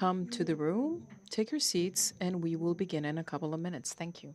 come to the room, take your seats, and we will begin in a couple of minutes. Thank you.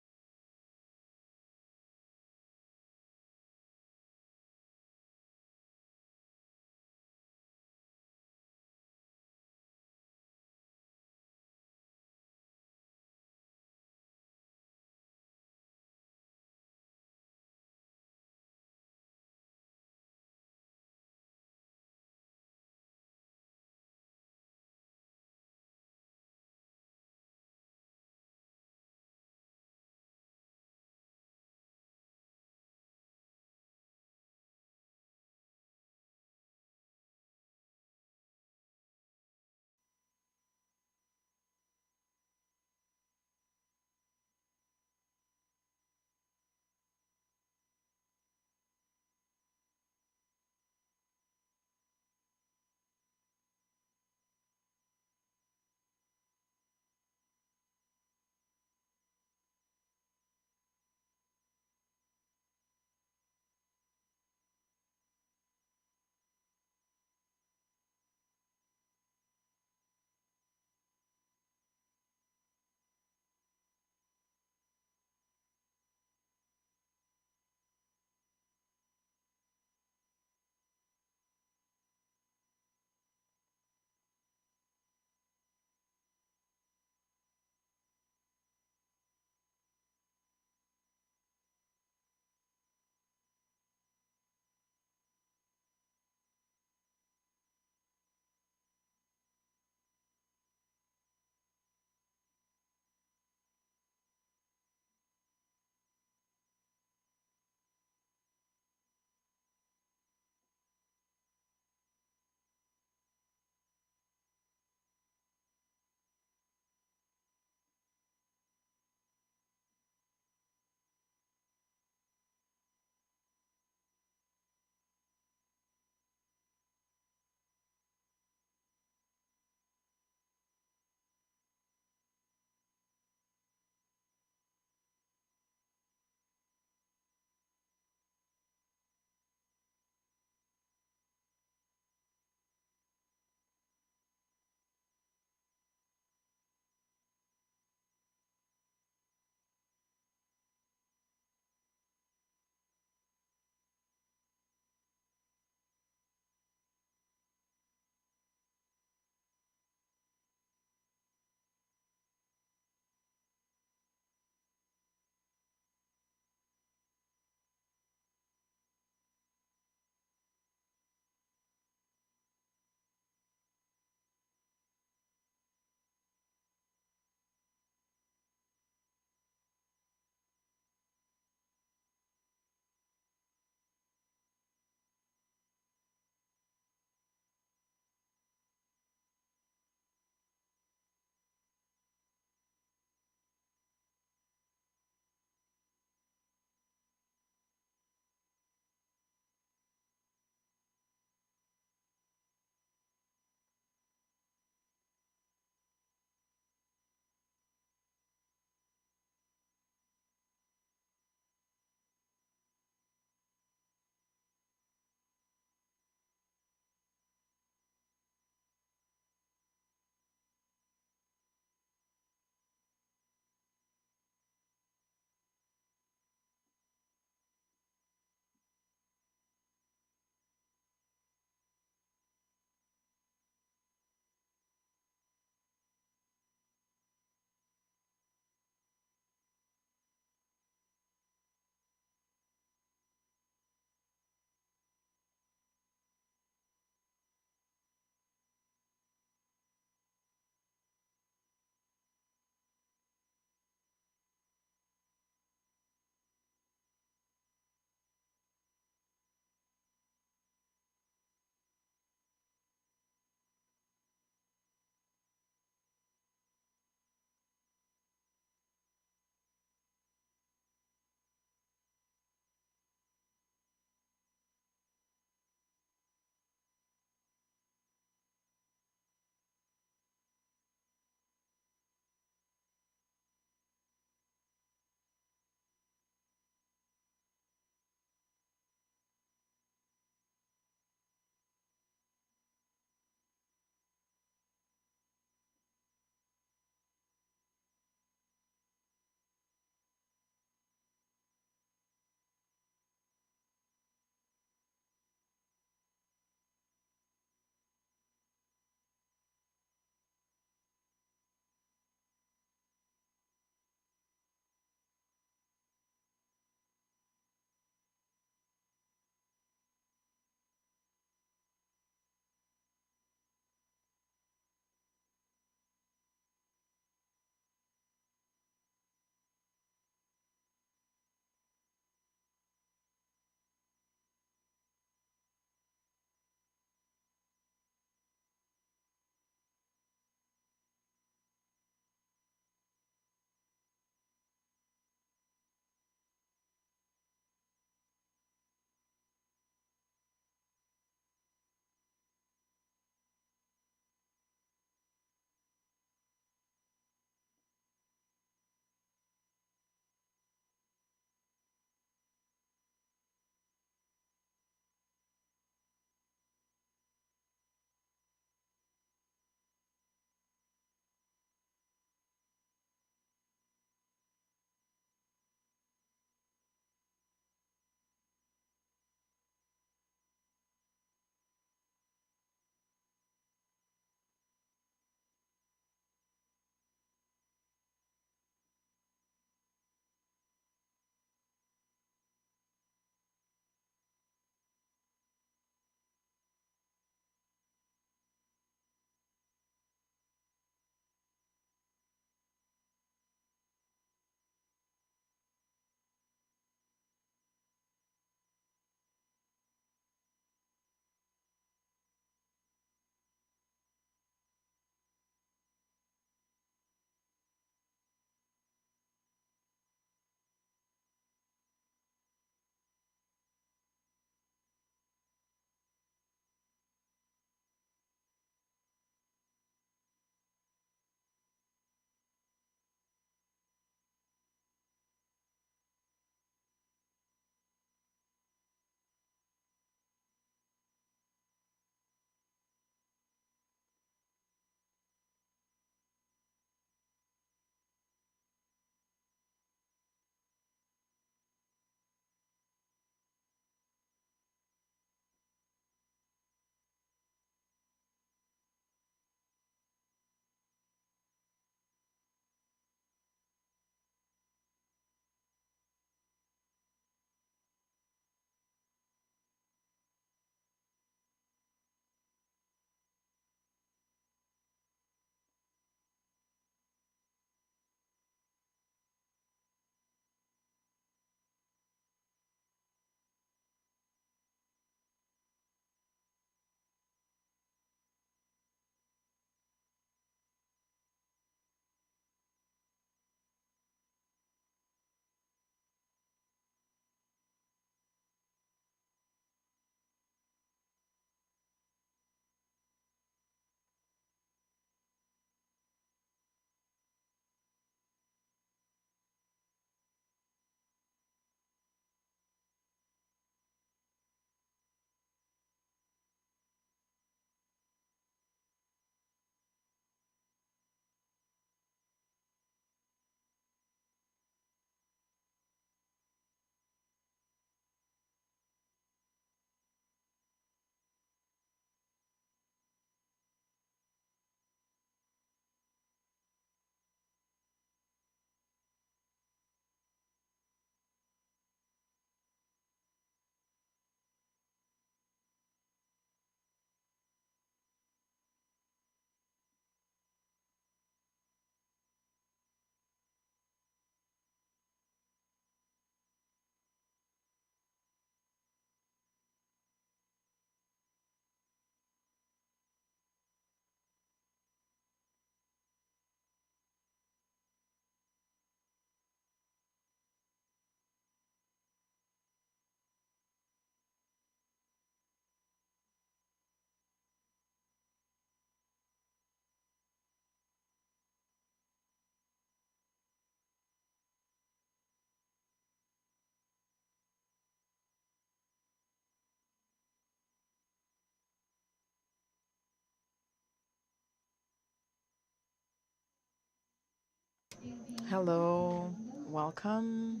Hello, welcome.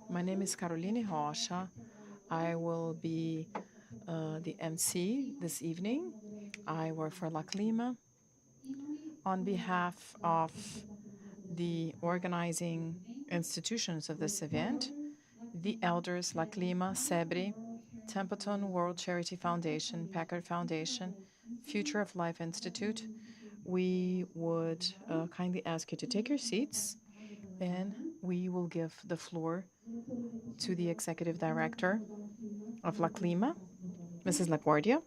My name is Caroline Rocha. I will be the MC this evening. I work for La Clima. On behalf of the organizing institutions of this event, the elders La Clima, SEBRE, Templeton World Charity Foundation, Packard Foundation, Future of Life Institute, we would kindly ask you to take your seats and we will give the floor to the Executive Director of La Clima, Mrs. LaGuardia.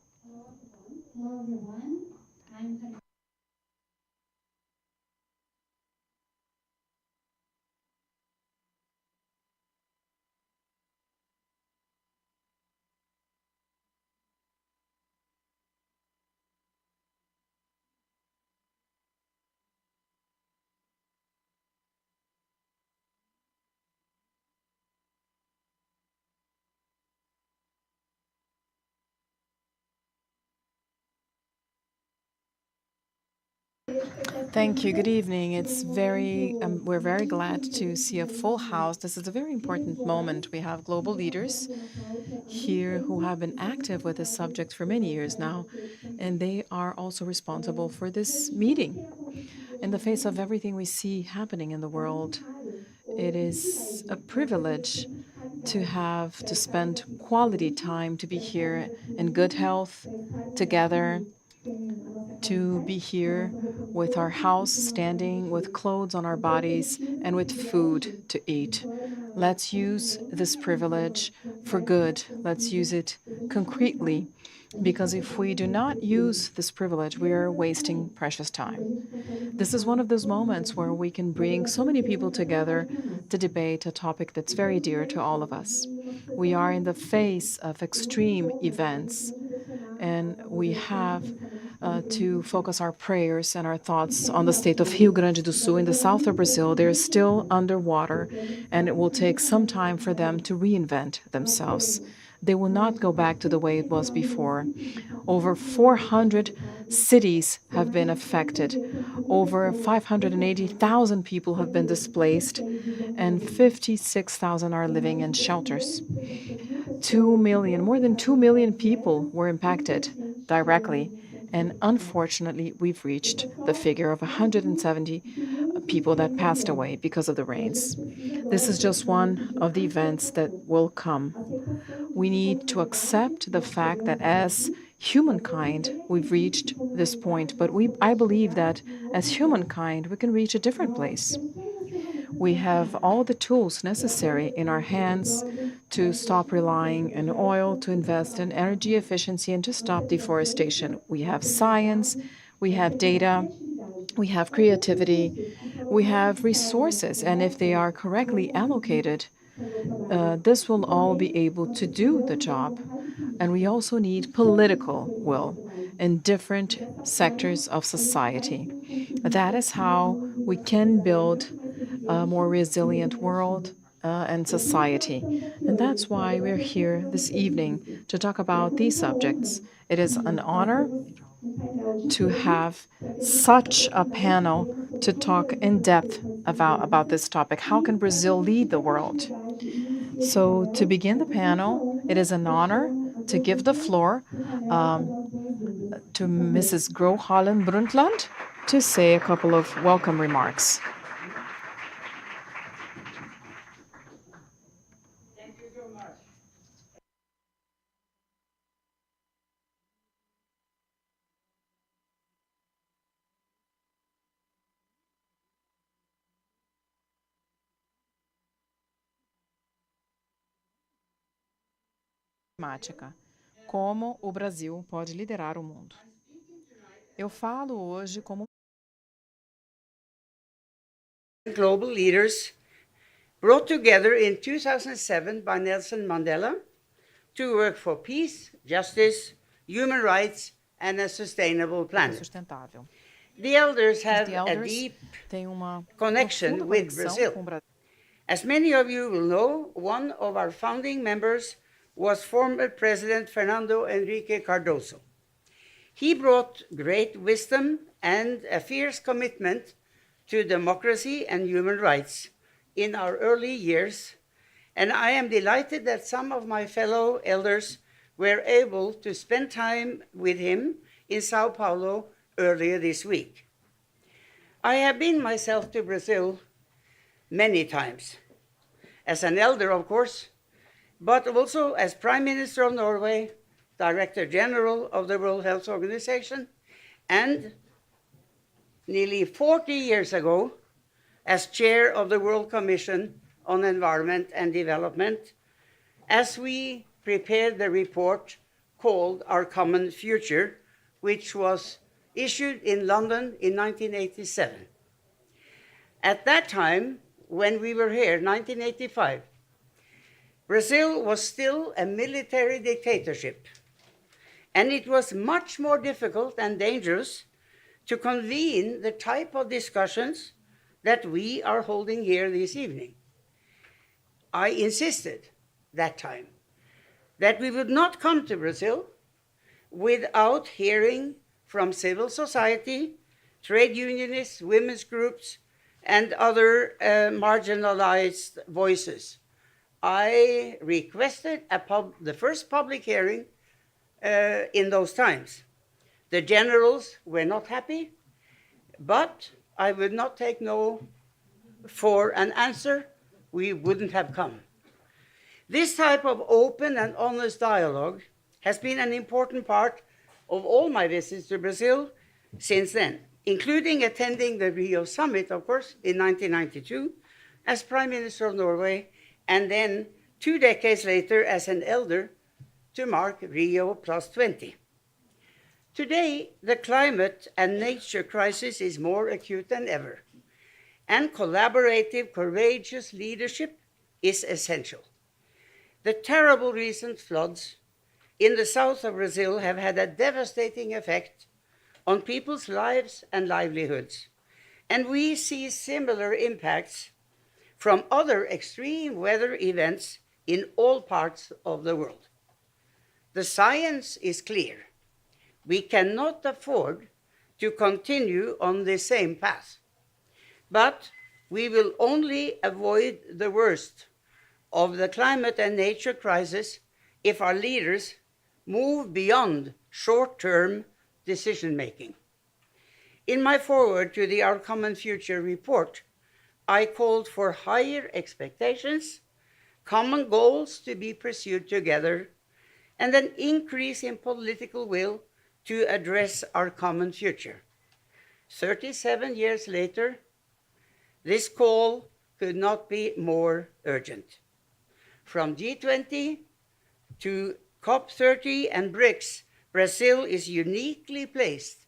Thank you. Good evening. We're very glad to see a full house. This is a very important moment. We have global leaders here who have been active with this subject for many years now, and they are also responsible for this meeting. In the face of everything we see happening in the world, it is a privilege to have to spend quality time to be here in good health together, to be here with our house standing, with clothes on our bodies, and with food to eat. Let's use this privilege for good. Let's use it concretely, because if we do not use this privilege, we are wasting precious time. This is one of those moments where we can bring so many people together to debate a topic that's very dear to all of us. We are in the face of extreme events, and we have to focus our prayers and our thoughts on the state of Rio Grande do Sul in the south of Brazil. They're still underwater, and it will take some time for them to reinvent themselves. They will not go back to the way it was before. Over 400 cities have been affected. Over 580,000 people have been displaced, and 56,000 are living in shelters. 2 million, more than 2 million people were impacted directly. And unfortunately, we've reached the figure of 170 people that passed away because of the rains. This is just one of the events that will come. We need to accept the fact that as humankind, we've reached this point, but I believe that as humankind, we can reach a different place. We have all the tools necessary in our hands to stop relying on oil, to invest in energy efficiency, and to stop deforestation. We have science, we have data, we have creativity, we have resources, and if they are correctly allocated, this will all be able to do the job. And we also need political will in different sectors of society. That is how we can build a more resilient world and society. And that's why we're here this evening to talk about these subjects. It is an honor to have such a panel to talk in depth about this topic. How can Brazil lead the world? So to begin the panel, it is an honor to give the floor to Mrs. Gro Harlem Brundtland to say a couple of welcome remarks. Temática: Como o Brasil pode liderar o mundo. Eu falo hoje como global leaders brought together in 2007 by Nelson Mandela to work for peace, justice, human rights, and a sustainable planet. sustentável. The elders have The a elders deep têm uma connection profunda with conexão Brazil. com o Brasil. As many of you will know, one of our founding members was former President Fernando Henrique Cardoso. He brought great wisdom and a fierce commitment to democracy and human rights in our early years, and I am delighted that some of my fellow elders were able to spend time with him in Sao Paulo earlier this week. I have been myself to Brazil many times, as an elder, of course, but also as Prime Minister of Norway, Director General of the World Health Organization, and nearly 40 years ago, as Chair of the World Commission on Environment and Development, as we prepared the report called Our Common Future, which was issued in London in 1987. At that time, when we were here, 1985, Brazil was still a military dictatorship, and it was much more difficult and dangerous to convene the type of discussions that we are holding here this evening. I insisted that time that we would not come to Brazil without hearing from civil society, trade unionists, women's groups, and other marginalized voices. I requested the first public hearing in those times. The generals were not happy, but I would not take no for an answer. We wouldn't have come. This type of open and honest dialogue has been an important part of all my visits to Brazil since then, including attending the Rio Summit, of course, in 1992 as Prime Minister of Norway, and then 2 decades later as an elder to mark Rio +20. Today, the climate and nature crisis is more acute than ever, and collaborative, courageous leadership is essential. The terrible recent floods in the south of Brazil have had a devastating effect on people's lives and livelihoods, and we see similar impacts from other extreme weather events in all parts of the world. The science is clear. We cannot afford to continue on the same path, but we will only avoid the worst of the climate and nature crisis if our leaders move beyond short-term decision-making. In my foreword to the Our Common Future report, I called for higher expectations, common goals to be pursued together, and an increase in political will to address our common future. 37 years later, this call could not be more urgent. From G20 to COP30 and BRICS, Brazil is uniquely placed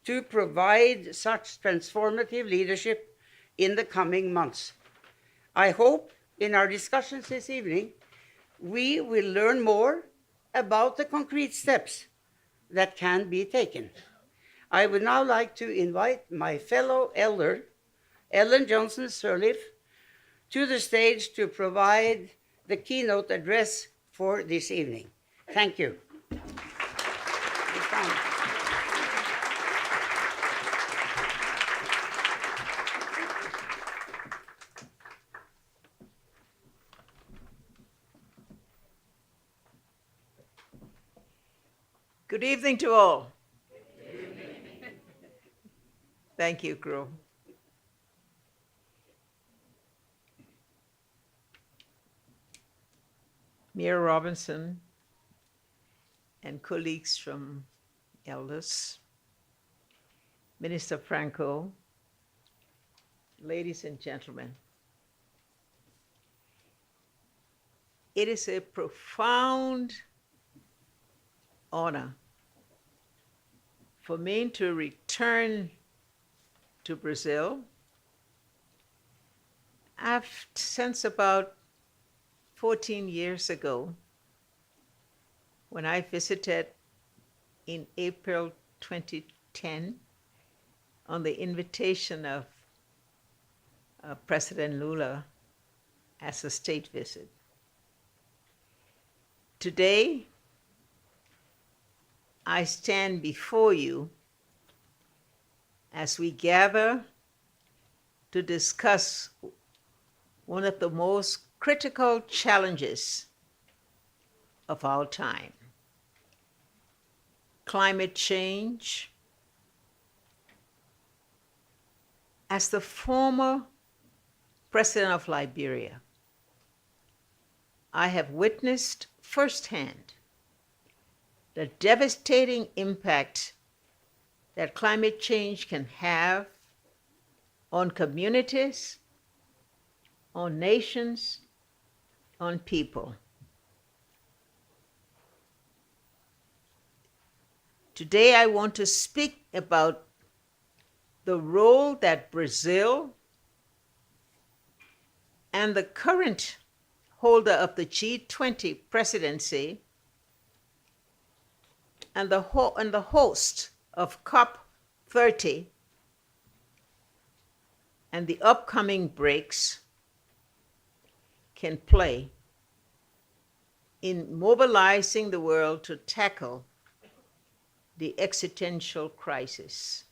to provide such transformative leadership in the coming months. I hope in our discussions this evening, we will learn more about the concrete steps that can be taken. I would now like to invite my fellow elder, Ellen Johnson Sirleaf, to the stage to provide the keynote address for this evening. Thank you. Good evening to all. Thank you, Gro. Mayor Robinson and colleagues from elders, Minister Franco, ladies and gentlemen, it is a profound honor for me to return to Brazil. Since about 14 years ago, when I visited in April 2010 on the invitation of President Lula as a state visit. Today, I stand before you as we gather to discuss one of the most critical challenges of our time: climate change. As the former president of Liberia, I have witnessed firsthand the devastating impact that climate change can have on communities, on nations, on people. Today, I want to speak about the role that Brazil and the current holder of the G20 presidency and the host of COP30 and the upcoming breaks can play in mobilizing the world to tackle the existential crisis.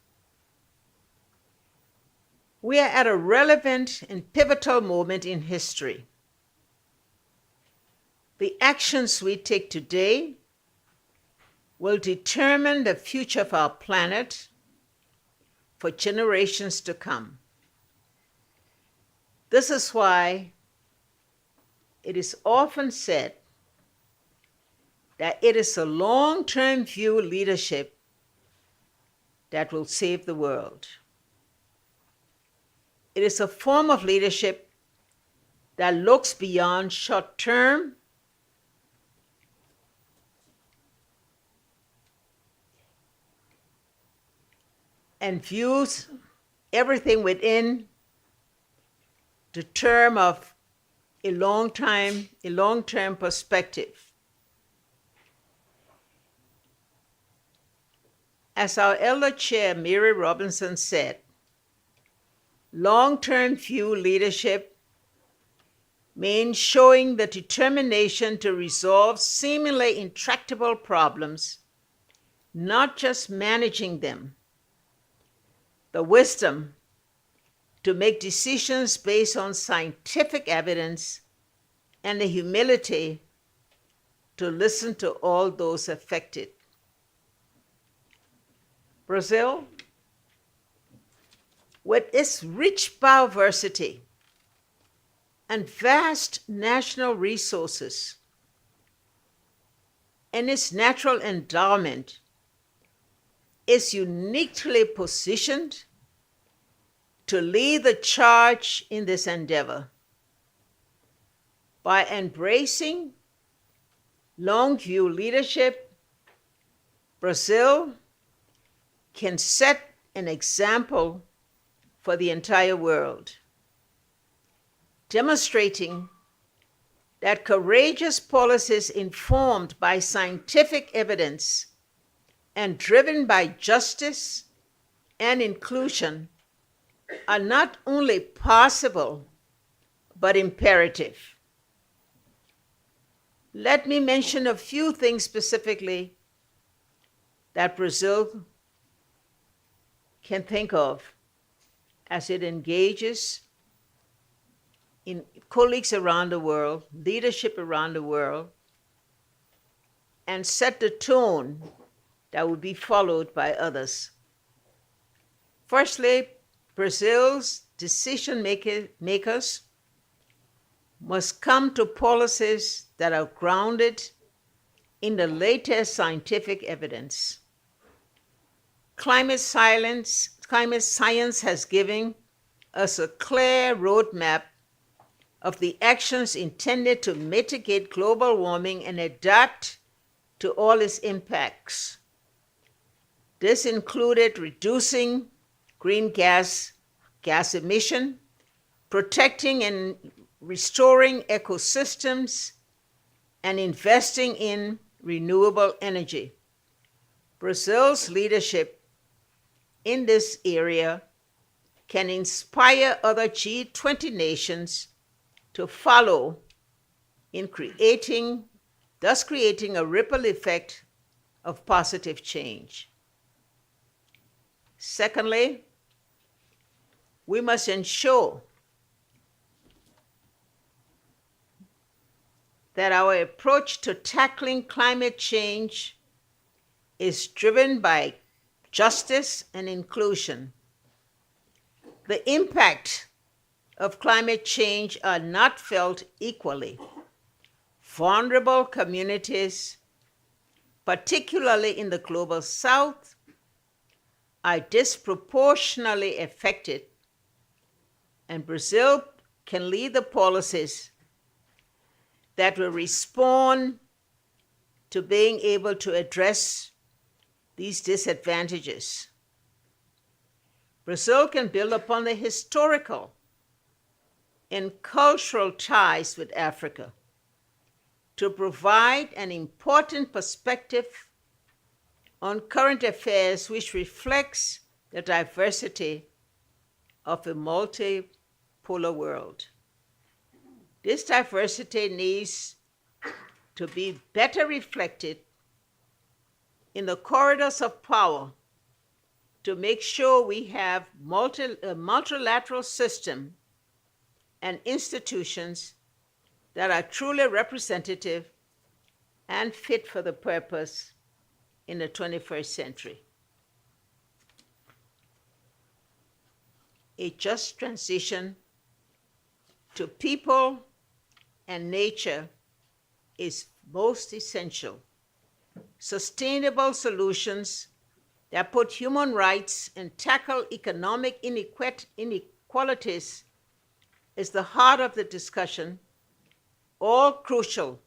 We are at a relevant and pivotal moment in history. The actions we take today will determine the future of our planet for generations to come. This is why it is often said that it is a long-term view leadership that will save the world. It is a form of leadership that looks beyond short-term and views everything within the term of a long-term perspective. As our elder chair, Mary Robinson, said, long-term view leadership means showing the determination to resolve seemingly intractable problems, not just managing them, the wisdom to make decisions based on scientific evidence, and the humility to listen to all those affected. Brazil, with its rich biodiversity and vast national resources and its natural endowment, is uniquely positioned to lead the charge in this endeavor. By embracing long-view leadership, Brazil can set an example for the entire world, demonstrating that courageous policies informed by scientific evidence and driven by justice and inclusion are not only possible, but imperative. Let me mention a few things specifically that Brazil can think of as it engages in colleagues around the world, leadership around the world, and set the tone that will be followed by others. Firstly, Brazil's decision makers must come to policies that are grounded in the latest scientific evidence. Climate science has given us a clear roadmap of the actions intended to mitigate global warming and adapt to all its impacts. This included reducing green gas emission, protecting and restoring ecosystems, and investing in renewable energy. Brazil's leadership in this area can inspire other G20 nations to follow in thus creating a ripple effect of positive change. Secondly, we must ensure that our approach to tackling climate change is driven by justice and inclusion. The impact of climate change are not felt equally. Vulnerable communities, particularly in the global south, are disproportionately affected, and Brazil can lead the policies that will respond to being able to address these disadvantages. Brazil can build upon the historical and cultural ties with Africa to provide an important perspective on current affairs which reflects the diversity of a multipolar world. This diversity needs to be better reflected in the corridors of power to make sure we have a multilateral system and institutions that are truly representative and fit for the purpose in the 21st century. A just transition to people and nature is most essential. Sustainable solutions that put human rights and tackle economic inequalities is the heart of the discussion, all crucial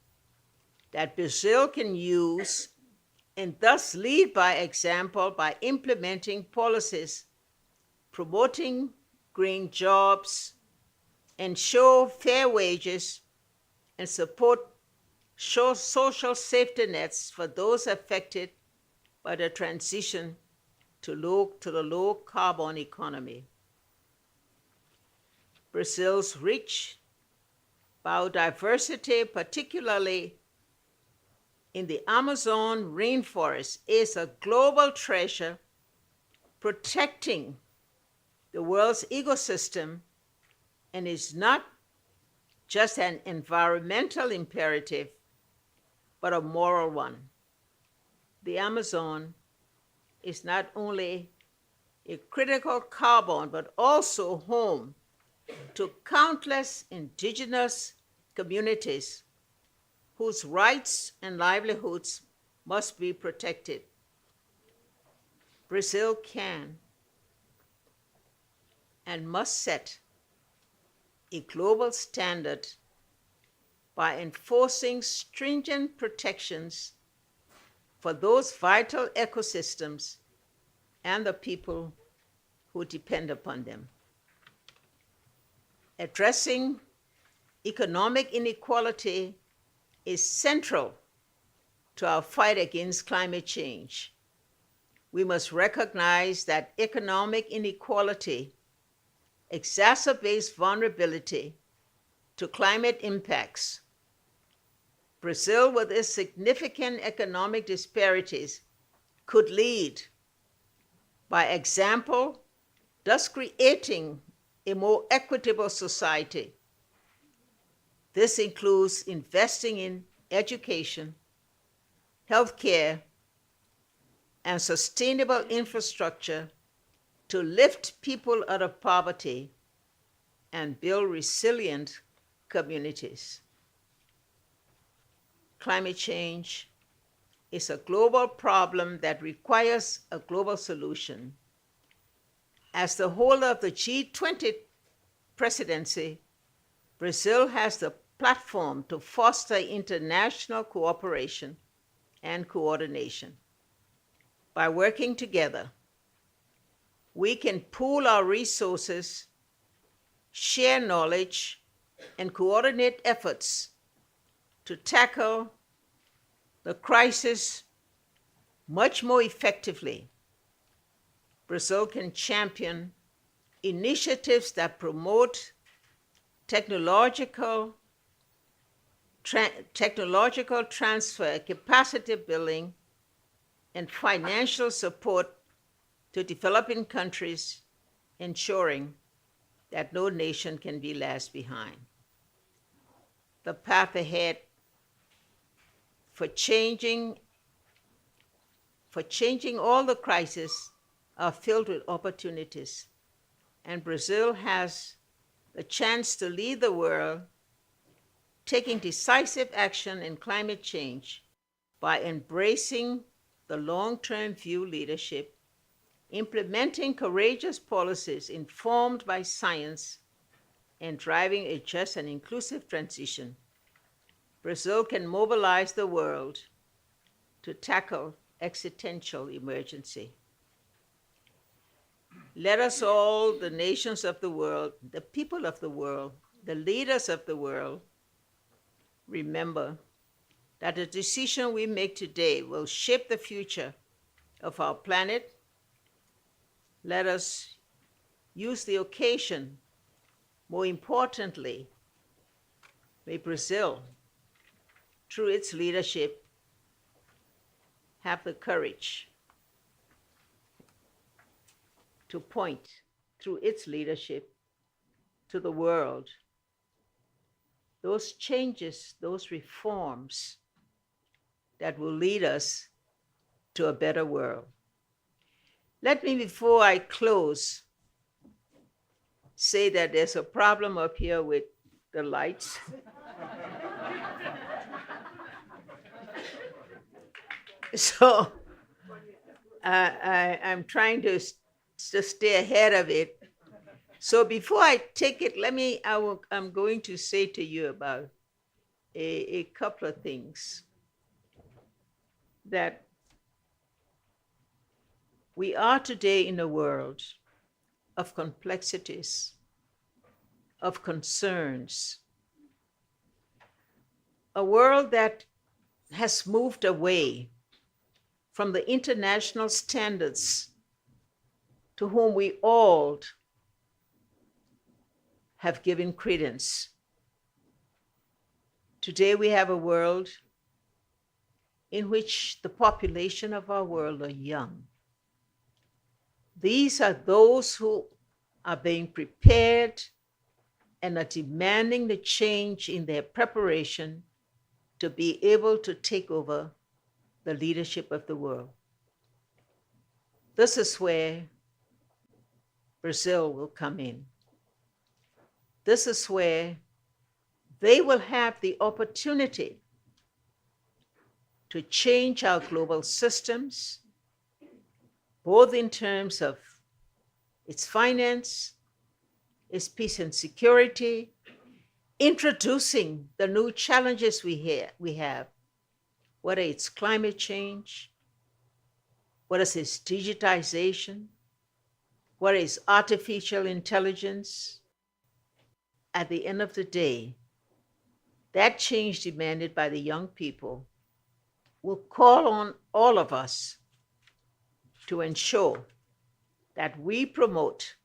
that Brazil can use and thus lead by example by implementing policies promoting green jobs, ensure fair wages, and support social safety nets for those affected by the transition to the low carbon economy. Brazil's rich biodiversity, particularly in the Amazon rainforest, is a global treasure protecting the world's ecosystem and is not just an environmental imperative, but a moral one. The Amazon is not only a critical carbon, but also home to countless indigenous communities whose rights and livelihoods must be protected. Brazil can and must set a global standard by enforcing stringent protections for those vital ecosystems and the people who depend upon them. Addressing economic inequality is central to our fight against climate change. We must recognize that economic inequality exacerbates vulnerability to climate impacts. Brazil, with its significant economic disparities, could lead by example, thus creating a more equitable society. This includes investing in education, healthcare, and sustainable infrastructure to lift people out of poverty and build resilient communities. Climate change is a global problem that requires a global solution. As the holder of the G20 presidency, Brazil has the platform to foster international cooperation and coordination. By working together, we can pool our resources, share knowledge, and coordinate efforts to tackle the crisis much more effectively. Brazil can champion initiatives that promote technological transfer, capacity building, and financial support to developing countries, ensuring that no nation can be left behind. The path ahead for changing all the crises are filled with opportunities, and Brazil has the chance to lead the world, taking decisive action in climate change by embracing the long-term view leadership, implementing courageous policies informed by science, and driving a just and inclusive transition. Brazil can mobilize the world to tackle existential emergency. Let us all, the nations of the world, the people of the world, the leaders of the world, remember that the decision we make today will shape the future of our planet. Let us use the occasion. More importantly, may Brazil, through its leadership, have the courage to point, through its leadership, to the world those changes, those reforms that will lead us to a better world. Let me, before I close, say that there's a problem up here with the lights. So I'm trying to stay ahead of it. So before I take it, I'm going to say to you about a couple of things. That we are today in a world of complexities, of concerns, a world that has moved away from the international standards to whom we all have given credence. Today we have a world in which the population of our world are young. These are those who are being prepared and are demanding the change in their preparation to be able to take over the leadership of the world. This is where Brazil will come in. This is where they will have the opportunity to change our global systems, both in terms of its finance, its peace and security, introducing the new challenges we have, whether it's climate change, whether it's digitization, whether it's artificial intelligence. At the end of the day, that change demanded by the young people will call on all of us to ensure that we promote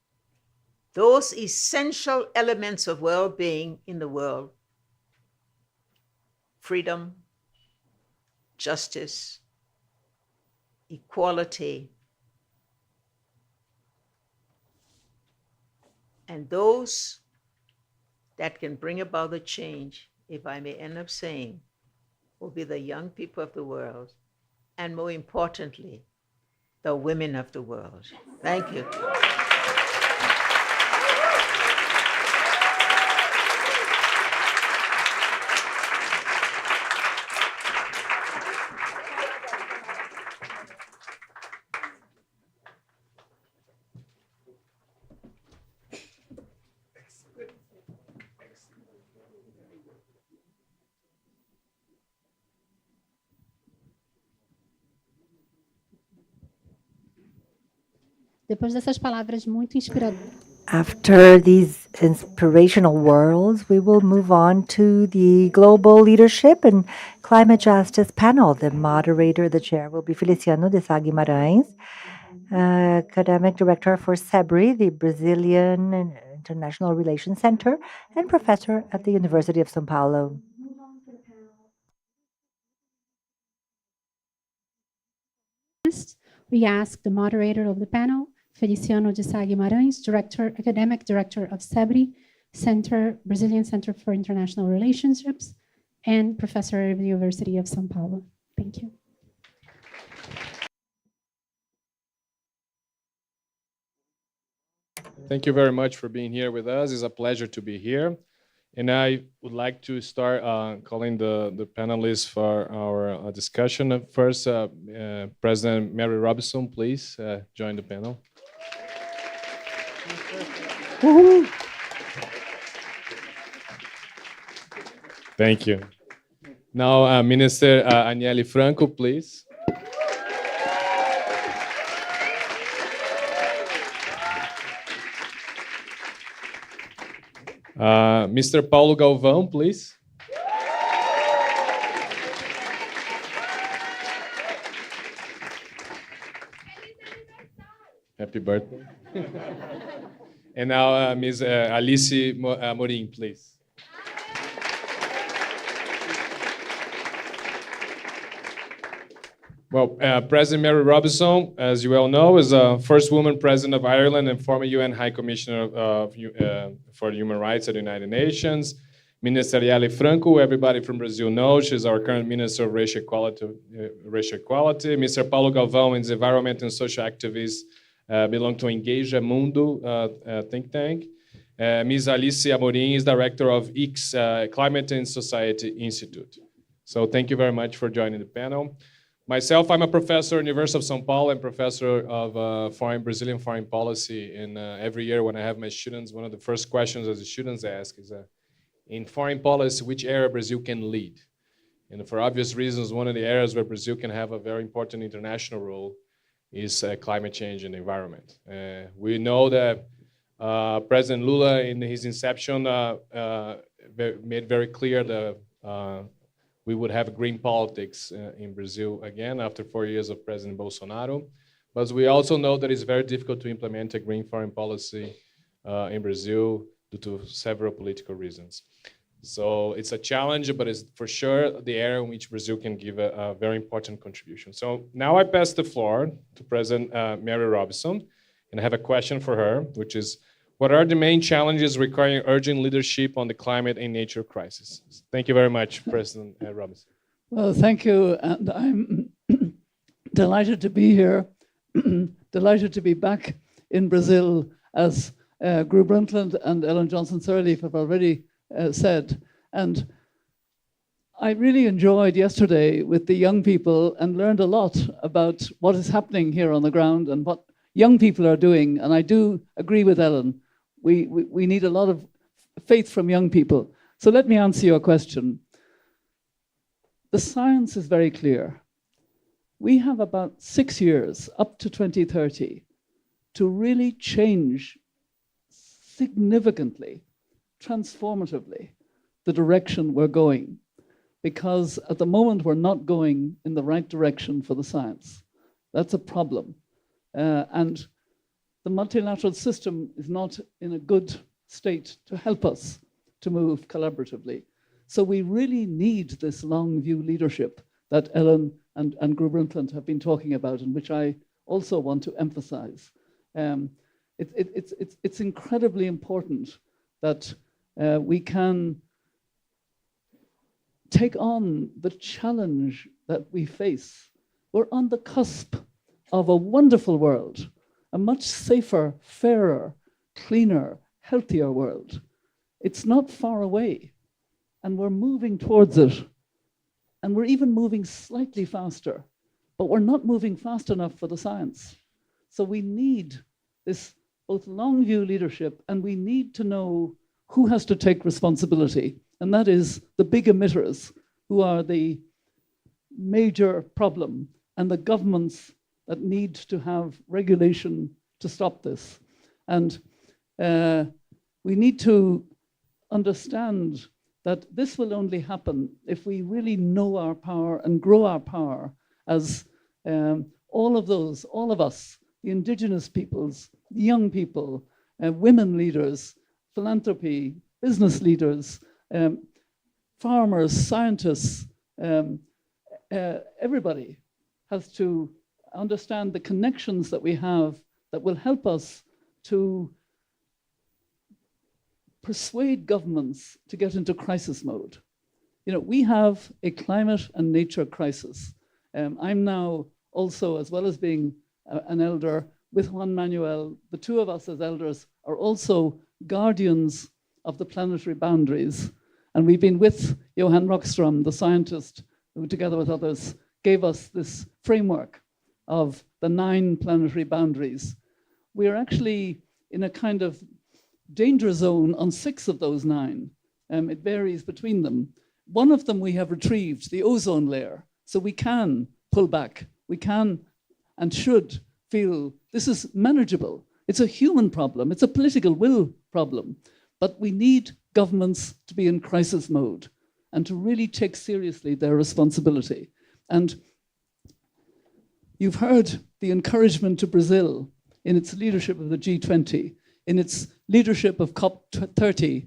those essential elements of well-being in the world: freedom, justice, equality, and those that can bring about the change, if I may end up saying, will be the young people of the world, and more importantly, the women of the world. Thank you. Depois dessas palavras muito inspiradoras. After these inspirational words, we will move on to the Global Leadership and Climate Justice panel. The moderator, the chair, will be Feliciano de Sá Guimarães, academic director for SEBRE, the Brazilian International Relations Center, and professor at the University of São Paulo. We ask the moderator of the panel, Feliciano de Sá Guimarães, Academic Director of SEBRI, Brazilian Center for International Relationships, and Professor at the University of São Paulo. Thank you. Thank you very much for being here with us. It's a pleasure to be here. And I would like to start calling the panelists for our discussion. First, President Mary Robinson, please join the panel. Thank you. Now, Minister Aniele Franco, please. Mr. Paulo Galvão, please. Happy birthday. And now, Ms. Alice Amorim, please. Well, President Mary Robinson, as you all know, is the first woman president of Ireland and former UN High Commissioner for Human Rights at the United Nations. Minister Aniele Franco, everybody from Brazil knows, she's our current Minister of Racial Equality. Mr. Paulo Galvão is environment and social activist, belong to Engage Mundo think tank. Ms. Alice Amorim is Director of ICS, Climate and Society Institute. So thank you very much for joining the panel. Myself, I'm a professor at the University of São Paulo and professor of Brazilian foreign policy. And every year when I have my students, one of the first questions that the students ask is, in foreign policy, which area Brazil can lead? And for obvious reasons, one of the areas where Brazil can have a very important international role is climate change and environment. We know that President Lula, in his inception, made very clear that we would have green politics in Brazil again after 4 years of President Bolsonaro. But we also know that it's very difficult to implement a green foreign policy in Brazil due to several political reasons. So it's a challenge, but it's for sure the area in which Brazil can give a very important contribution. So now I pass the floor to President Mary Robinson, and I have a question for her, which is, what are the main challenges requiring urgent leadership on the climate and nature crisis? Thank you very much, President Robinson. Well, thank you, and I'm delighted to be here, delighted to be back in Brazil, as Gru Brundtland and Ellen Johnson-Sirleaf have already said. And I really enjoyed yesterday with the young people and learned a lot about what is happening here on the ground and what young people are doing. And I do agree with Ellen. We need a lot of faith from young people. So let me answer your question. The science is very clear. We have about 6 years, up to 2030, to really change significantly, transformatively, the direction we're going. Because at the moment, we're not going in the right direction for the science. That's a problem. And the multilateral system is not in a good state to help us to move collaboratively. So we really need this long view leadership that Ellen and Gru Brundtland have been talking about, and which I also want to emphasize. It's incredibly important that we can take on the challenge that we face. We're on the cusp of a wonderful world, a much safer, fairer, cleaner, healthier world. It's not far away, and we're moving towards it. And we're even moving slightly faster, but we're not moving fast enough for the science. So we need this both long view leadership, and we need to know who has to take responsibility. And that is the big emitters, who are the major problem, and the governments that need to have regulation to stop this. And we need to understand that this will only happen if we really know our power and grow our power as all of us, the indigenous peoples, the young people, women leaders, philanthropy, business leaders, farmers, scientists, everybody has to understand the connections that we have that will help us to persuade governments to get into crisis mode. You know, we have a climate and nature crisis. I'm now also, as well as being an elder with Juan Manuel, the two of us as elders are also guardians of the planetary boundaries. And we've been with Johan Rockström, the scientist, who together with others gave us this framework of the 9 planetary boundaries. We are actually in a kind of danger zone on 6 of those 9. It varies between them. One of them we have retrieved, the ozone layer, so we can pull back. We can and should feel this is manageable. It's a human problem. It's a political will problem. But we need governments to be in crisis mode and to really take seriously their responsibility. And you've heard the encouragement to Brazil in its leadership of the G20, in its leadership of COP30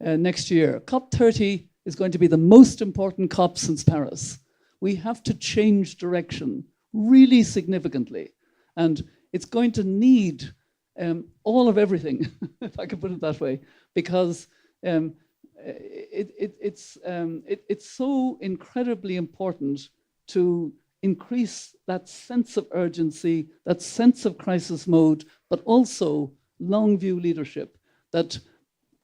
next year. COP30 is going to be the most important COP since Paris. We have to change direction really significantly. And it's going to need all of everything, if I can put it that way, because it's so incredibly important to increase that sense of urgency, that sense of crisis mode, but also long view leadership that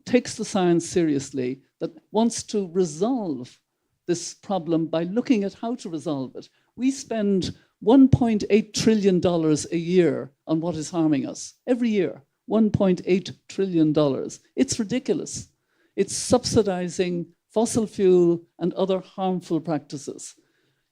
takes the science seriously, that wants to resolve this problem by looking at how to resolve it. We spend $1.8 trillion a year on what is harming us. Every year, $1.8 trillion. It's ridiculous. It's subsidizing fossil fuel and other harmful practices.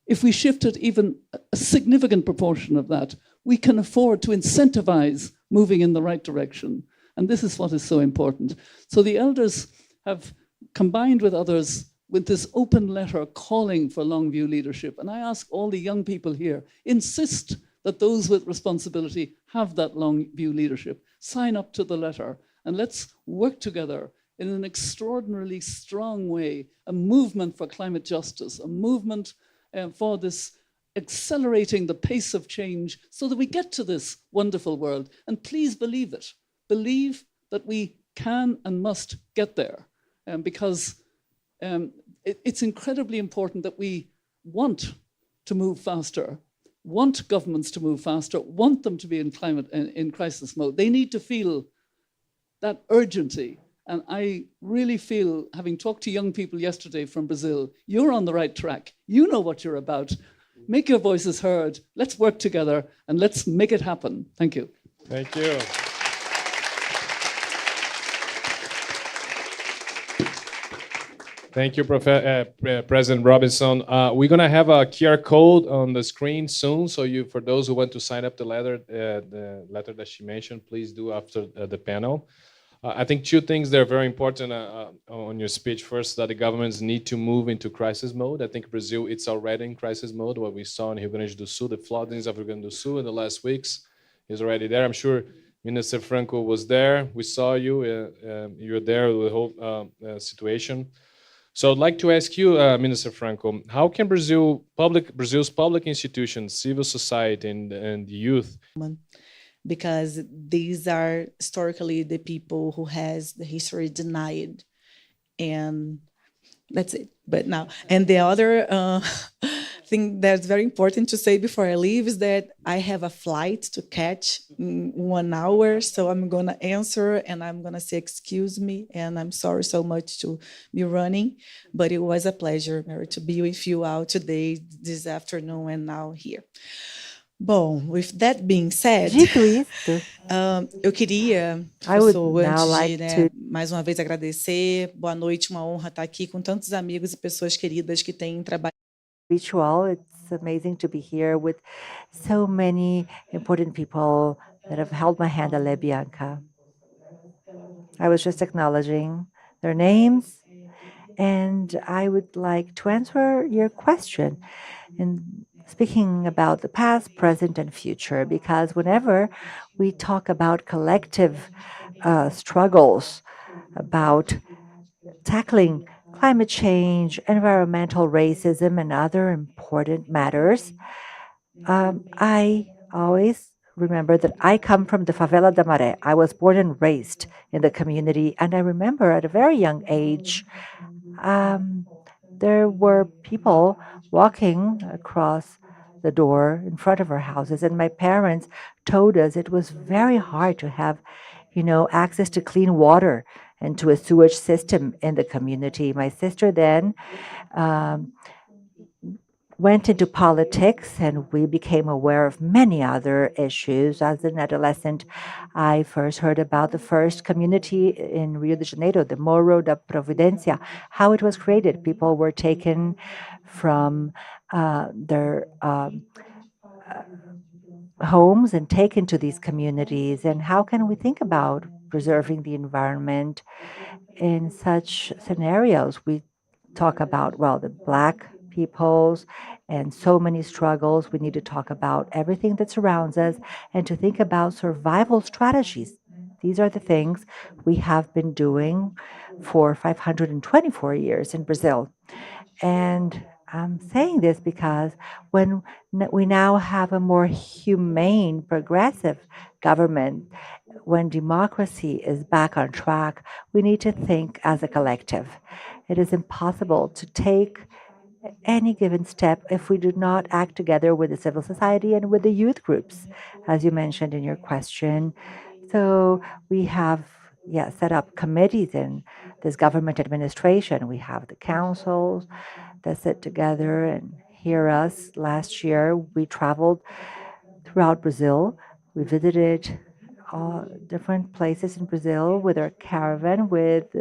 If we shifted even a significant proportion of that, we can afford to incentivize moving in the right direction. And this is what is so important. So the elders have combined with others with this open letter calling for long view leadership. And I ask all the young people here, insist that those with responsibility have that long view leadership. Sign up to the letter and let's work together in an extraordinarily strong way, a movement for climate justice, a movement for this accelerating the pace of change so that we get to this wonderful world. And please believe it. Believe that we can and must get there because it's incredibly important that we want to move faster, want governments to move faster, want them to be in crisis mode. They need to feel that urgency. And I really feel, having talked to young people yesterday from Brazil, you're on the right track. You know what you're about. Make your voices heard. Let's work together and let's make it happen. Thank you. Thank you. Thank you, President Robinson. We're going to have a QR code on the screen soon. So for those who want to sign up the letter that she mentioned, please do after the panel. I think 2 things that are very important on your speech. First, that the governments need to move into crisis mode. I think Brazil, it's already in crisis mode. What we saw in Rio Grande do Sul, the floodings of Rio Grande do Sul in the last weeks is already there. I'm sure Minister Franco was there. We saw you. You were there with the whole situation. So I'd like to ask you, Minister Franco, how can Brazil's public institutions, civil society, and the youth, because these are historically the people who has the history denied, and that's it. But now, and the other thing that's very important to say before I leave is that I have a flight to catch in 1 hour, so I'm gonna answer and I'm gonna say excuse me, and I'm sorry so much to be running, but it was a pleasure, Mary, to be with you all today, this afternoon, and now here. Bom, with that being said, eu queria, mais uma vez agradecer. Boa noite, uma honra estar aqui com tantos amigos e pessoas queridas que têm trabalhado. Ritual. It's amazing to be here with so many important people that have held my hand, Ale Bianca. I was just acknowledging their names, and I would like to answer your question in speaking about the past, present, and future, because whenever we talk about collective struggles, about tackling climate change, environmental racism, and other important matters, I always remember that I come from the Favela da Maré. I was born and raised in the community, and I remember at a very young age, there were people walking across the door in front of our houses, and my parents told us it was very hard to have, access to clean water and to a sewage system in the community. My sister then um, went into politics, and we became aware of many other issues. As an adolescent, I first heard about the first community in Rio de Janeiro, the Morro da Providencia, how it was created. People were taken from their homes and taken to these communities. And how can we think about preserving the environment in such scenarios? We talk about, well, the Black peoples and so many struggles. We need to talk about everything that surrounds us and to think about survival strategies. These are the things we have been doing for 524 years in Brazil. And I'm saying this because when we now have a more humane, progressive government, when democracy is back on track, we need to think as a collective. It is impossible to take any given step if we do not act together with the civil society and with the youth groups, as you mentioned in your question. So we have, set up committees in this government administration. We have the councils that sit together and hear us. Last year, we traveled throughout Brazil. We visited different places in Brazil with our caravan, with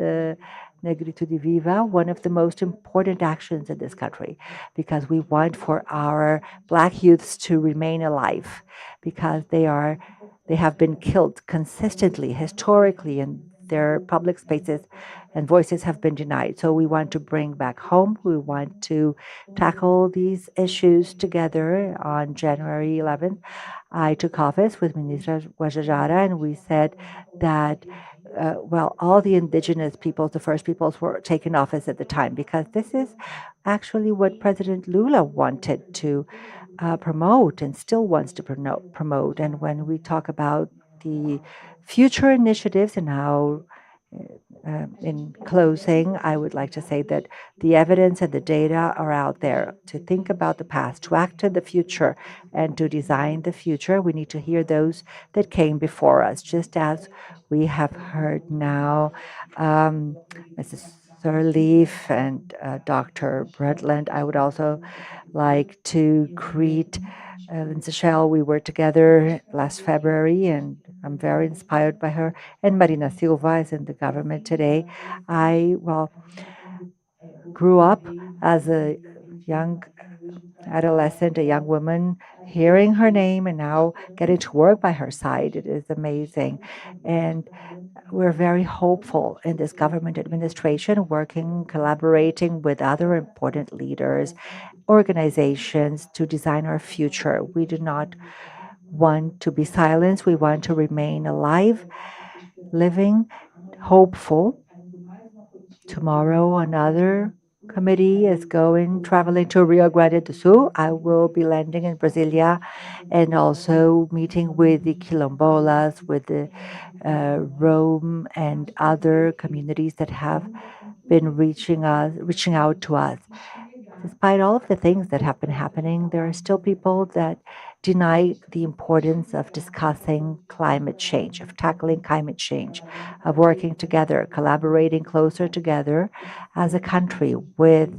Negrito de Viva, one of the most important actions in this country, because we want for our Black youths to remain alive, because they have been killed consistently, historically, in their public spaces, and voices have been denied. So we want to bring back home. We want to tackle these issues together. On January 11th, I took office with Minister Guajajara, and we said that, all the indigenous peoples, the first peoples, were taken office at the time, because this is actually what President Lula wanted to promote and still wants to promote. And when we talk about the future initiatives and how, in closing, I would like to say that the evidence and the data are out there to think about the past, to act in the future, and to design the future. We need to hear those that came before us, just as we have heard now Mrs. Sirleaf and Dr. Bretland. I would also like to greet Lindsay Shell. We were together last February, and I'm very inspired by her. And Marina Silva is in the government today. I, grew up as a young adolescent, a young woman, hearing her name and now getting to work by her side. It is amazing. And we're very hopeful in this government administration, working, collaborating with other important leaders, organizations to design our future. We do not want to be silenced. We want to remain alive, living, hopeful. Tomorrow, another committee is traveling to Rio Grande do Sul. I will be landing in Brasilia and also meeting with the Quilombolas, with the Rome and other communities that have been reaching out to us. Despite all of the things that have been happening, there are still people that deny the importance of discussing climate change, of tackling climate change, of working together, collaborating closer together as a country with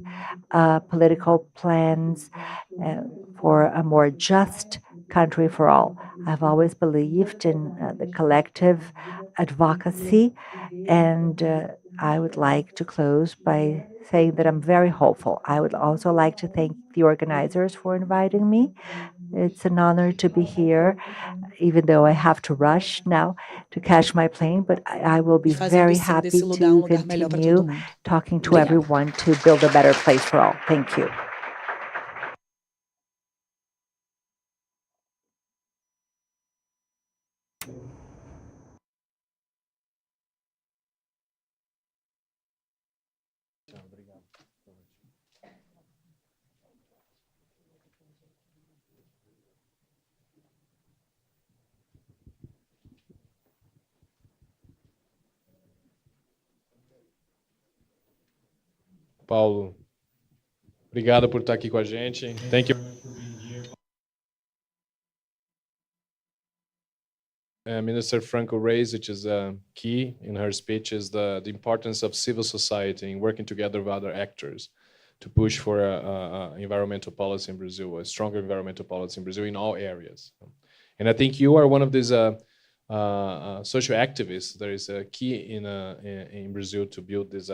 political plans for a more just country for all. I've always believed in the collective advocacy, and I would like to close by saying that I'm very hopeful. I would also like to thank the organizers for inviting me. It's an honor to be here, even though I have to rush now to catch my plane, but I will be Fazendo very sim happy desse lugar um to lugar melhor para todo continue mundo. talking to Obrigada. everyone to build a better place for all. Thank you. Paulo, obrigado por estar aqui com a gente. Thank you. Minister Franco raised, which is key in her speech, is the importance of civil society in working together with other actors to push for environmental policy in Brazil, a stronger environmental policy in Brazil in all areas. And I think you are one of these social activists that is key in Brazil to build this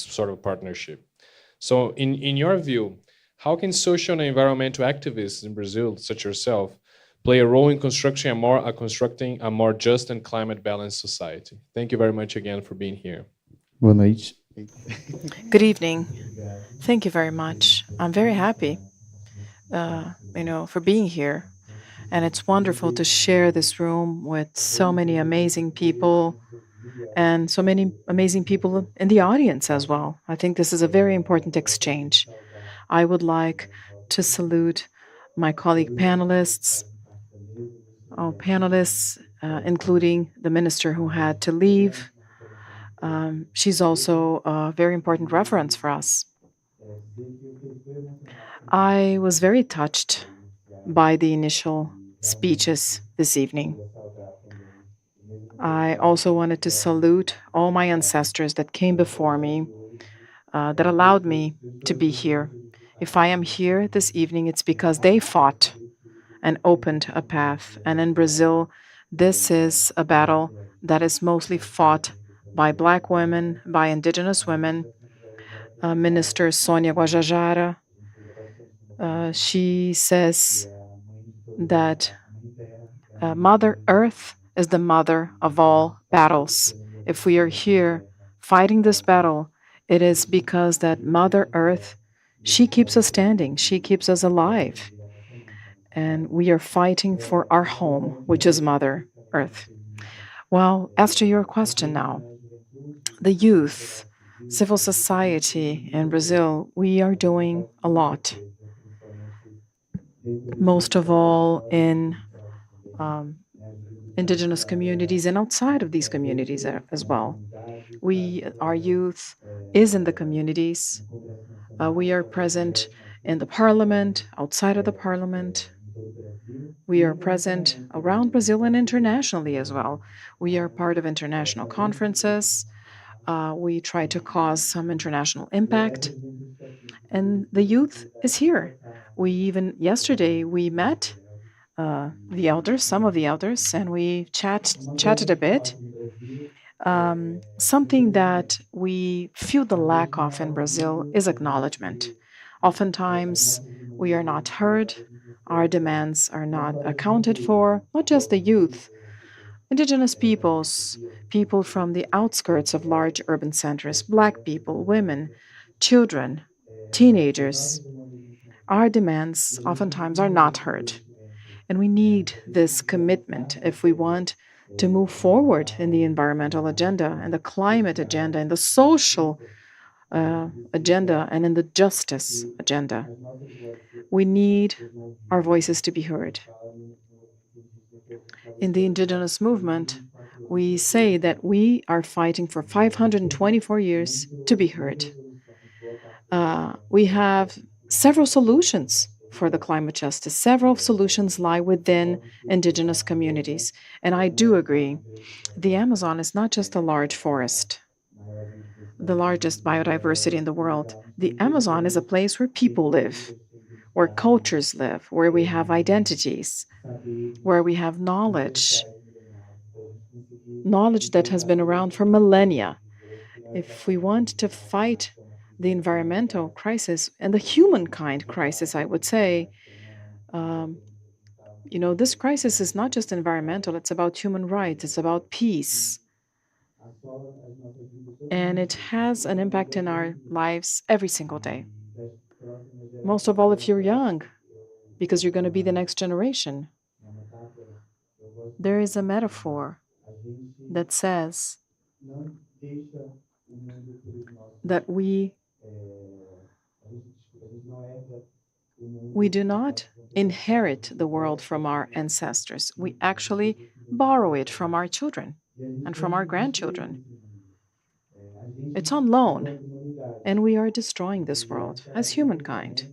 sort of partnership. So in your view, how can social and environmental activists in Brazil, such yourself, play a role in constructing a more just and climate balanced society? Thank you very much again for being here. Boa noite. Good evening. Thank you very much. I'm very happy, for being here. And it's wonderful to share this room with so many amazing people and so many amazing people in the audience as well. I think this is a very important exchange. I would like to salute my colleague panelists, including the minister who had to leave. She's also a very important reference for us. I was very touched by the initial speeches this evening. I also wanted to salute all my ancestors that came before me, that allowed me to be here. If I am here this evening, it's because they fought and opened a path. And in Brazil, this is a battle that is mostly fought by Black women, by indigenous women. Minister Sonia Guajajara, she says that Mother Earth is the mother of all battles. If we are here fighting this battle, it is because that Mother Earth, she keeps us standing, she keeps us alive. And we are fighting for our home, which is Mother Earth. Well, as to your question now, the youth, civil society in Brazil, we are doing a lot. Most of all in indigenous communities and outside of these communities as well. Our youth is in the communities. We are present in the parliament, outside of the parliament. We are present around Brazil and internationally as well. We are part of international conferences. We try to cause some international impact. And the youth is here. Yesterday, we met the elders, some of the elders, and we chatted a bit. Something that we feel the lack of in Brazil is acknowledgement. Oftentimes, we are not heard. Our demands are not accounted for, not just the youth. Indigenous peoples, people from the outskirts of large urban centers, Black people, women, children, teenagers. Our demands oftentimes are not heard. And we need this commitment if we want to move forward in the environmental agenda and the climate agenda and the social agenda and in the justice agenda. We need our voices to be heard. In the indigenous movement, we say that we are fighting for 524 years to be heard. We have several solutions for the climate justice. Several solutions lie within indigenous communities. And I do agree, the Amazon is not just a large forest, the largest biodiversity in the world. The Amazon is a place where people live, where cultures live, where we have identities, where we have knowledge that has been around for millennia. If we want to fight the environmental crisis and the humankind crisis, I would say, this crisis is not just environmental, it's about human rights, it's about peace. And it has an impact in our lives every single day. Most of all, if you're young, because you're going to be the next generation. There is a metaphor that says that we do not inherit the world from our ancestors. We actually borrow it from our children and from our grandchildren. It's on loan, and we are destroying this world as humankind.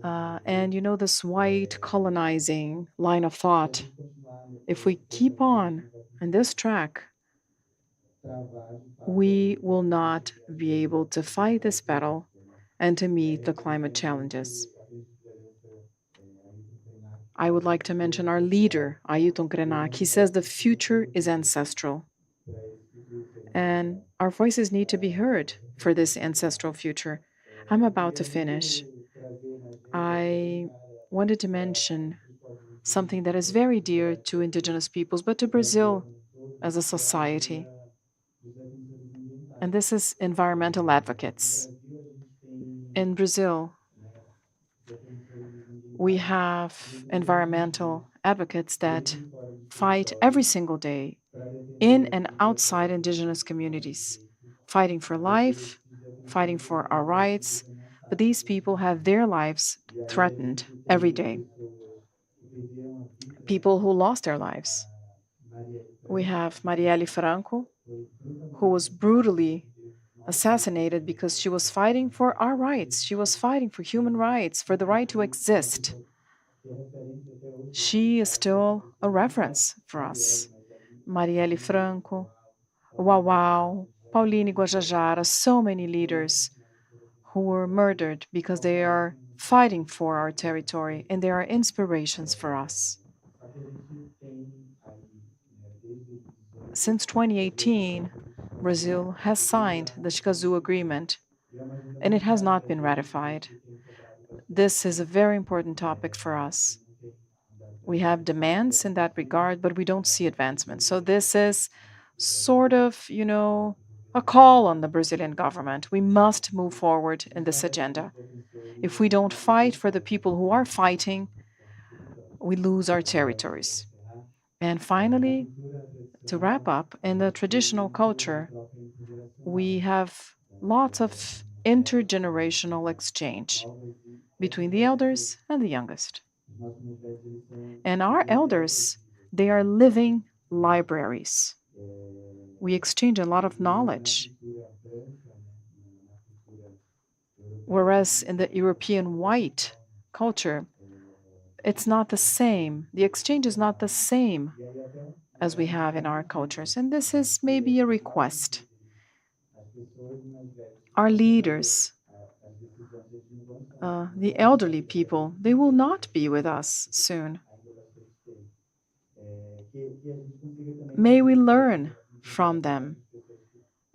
And you know, this white colonizing line of thought, if we keep on this track, we will not be able to fight this battle and to meet the climate challenges. I would like to mention our leader, Ailton Krenak. He says the future is ancestral. And our voices need to be heard for this ancestral future. I'm about to finish. I wanted to mention something that is very dear to indigenous peoples, but to Brazil as a society. And this is environmental advocates. In Brazil, we have environmental advocates that fight every single day in and outside indigenous communities, fighting for life, fighting for our rights, but these people have their lives threatened every day. People who lost their lives. We have Marielle Franco, who was brutally assassinated because she was fighting for our rights. She was fighting for human rights, for the right to exist. She is still a reference for us. Marielle Franco, Uauau, Pauline Guajajara, so many leaders who were murdered because they are fighting for our territory, and they are inspirations for us. Since 2018, Brazil has signed the Escazú Agreement, and it has not been ratified. This is a very important topic for us. We have demands in that regard, but we don't see advancement. So this is sort of, you know, a call on the Brazilian government. We must move forward in this agenda. If we don't fight for the people who are fighting, we lose our territories. And finally, to wrap up, in the traditional culture, we have lots of intergenerational exchange between the elders and the youngest. And our elders, they are living libraries. We exchange a lot of knowledge. Whereas in the European white culture, it's not the same. The exchange is not the same as we have in our cultures. And this is maybe a request. Our leaders, the elderly people, they will not be with us soon. May we learn from them,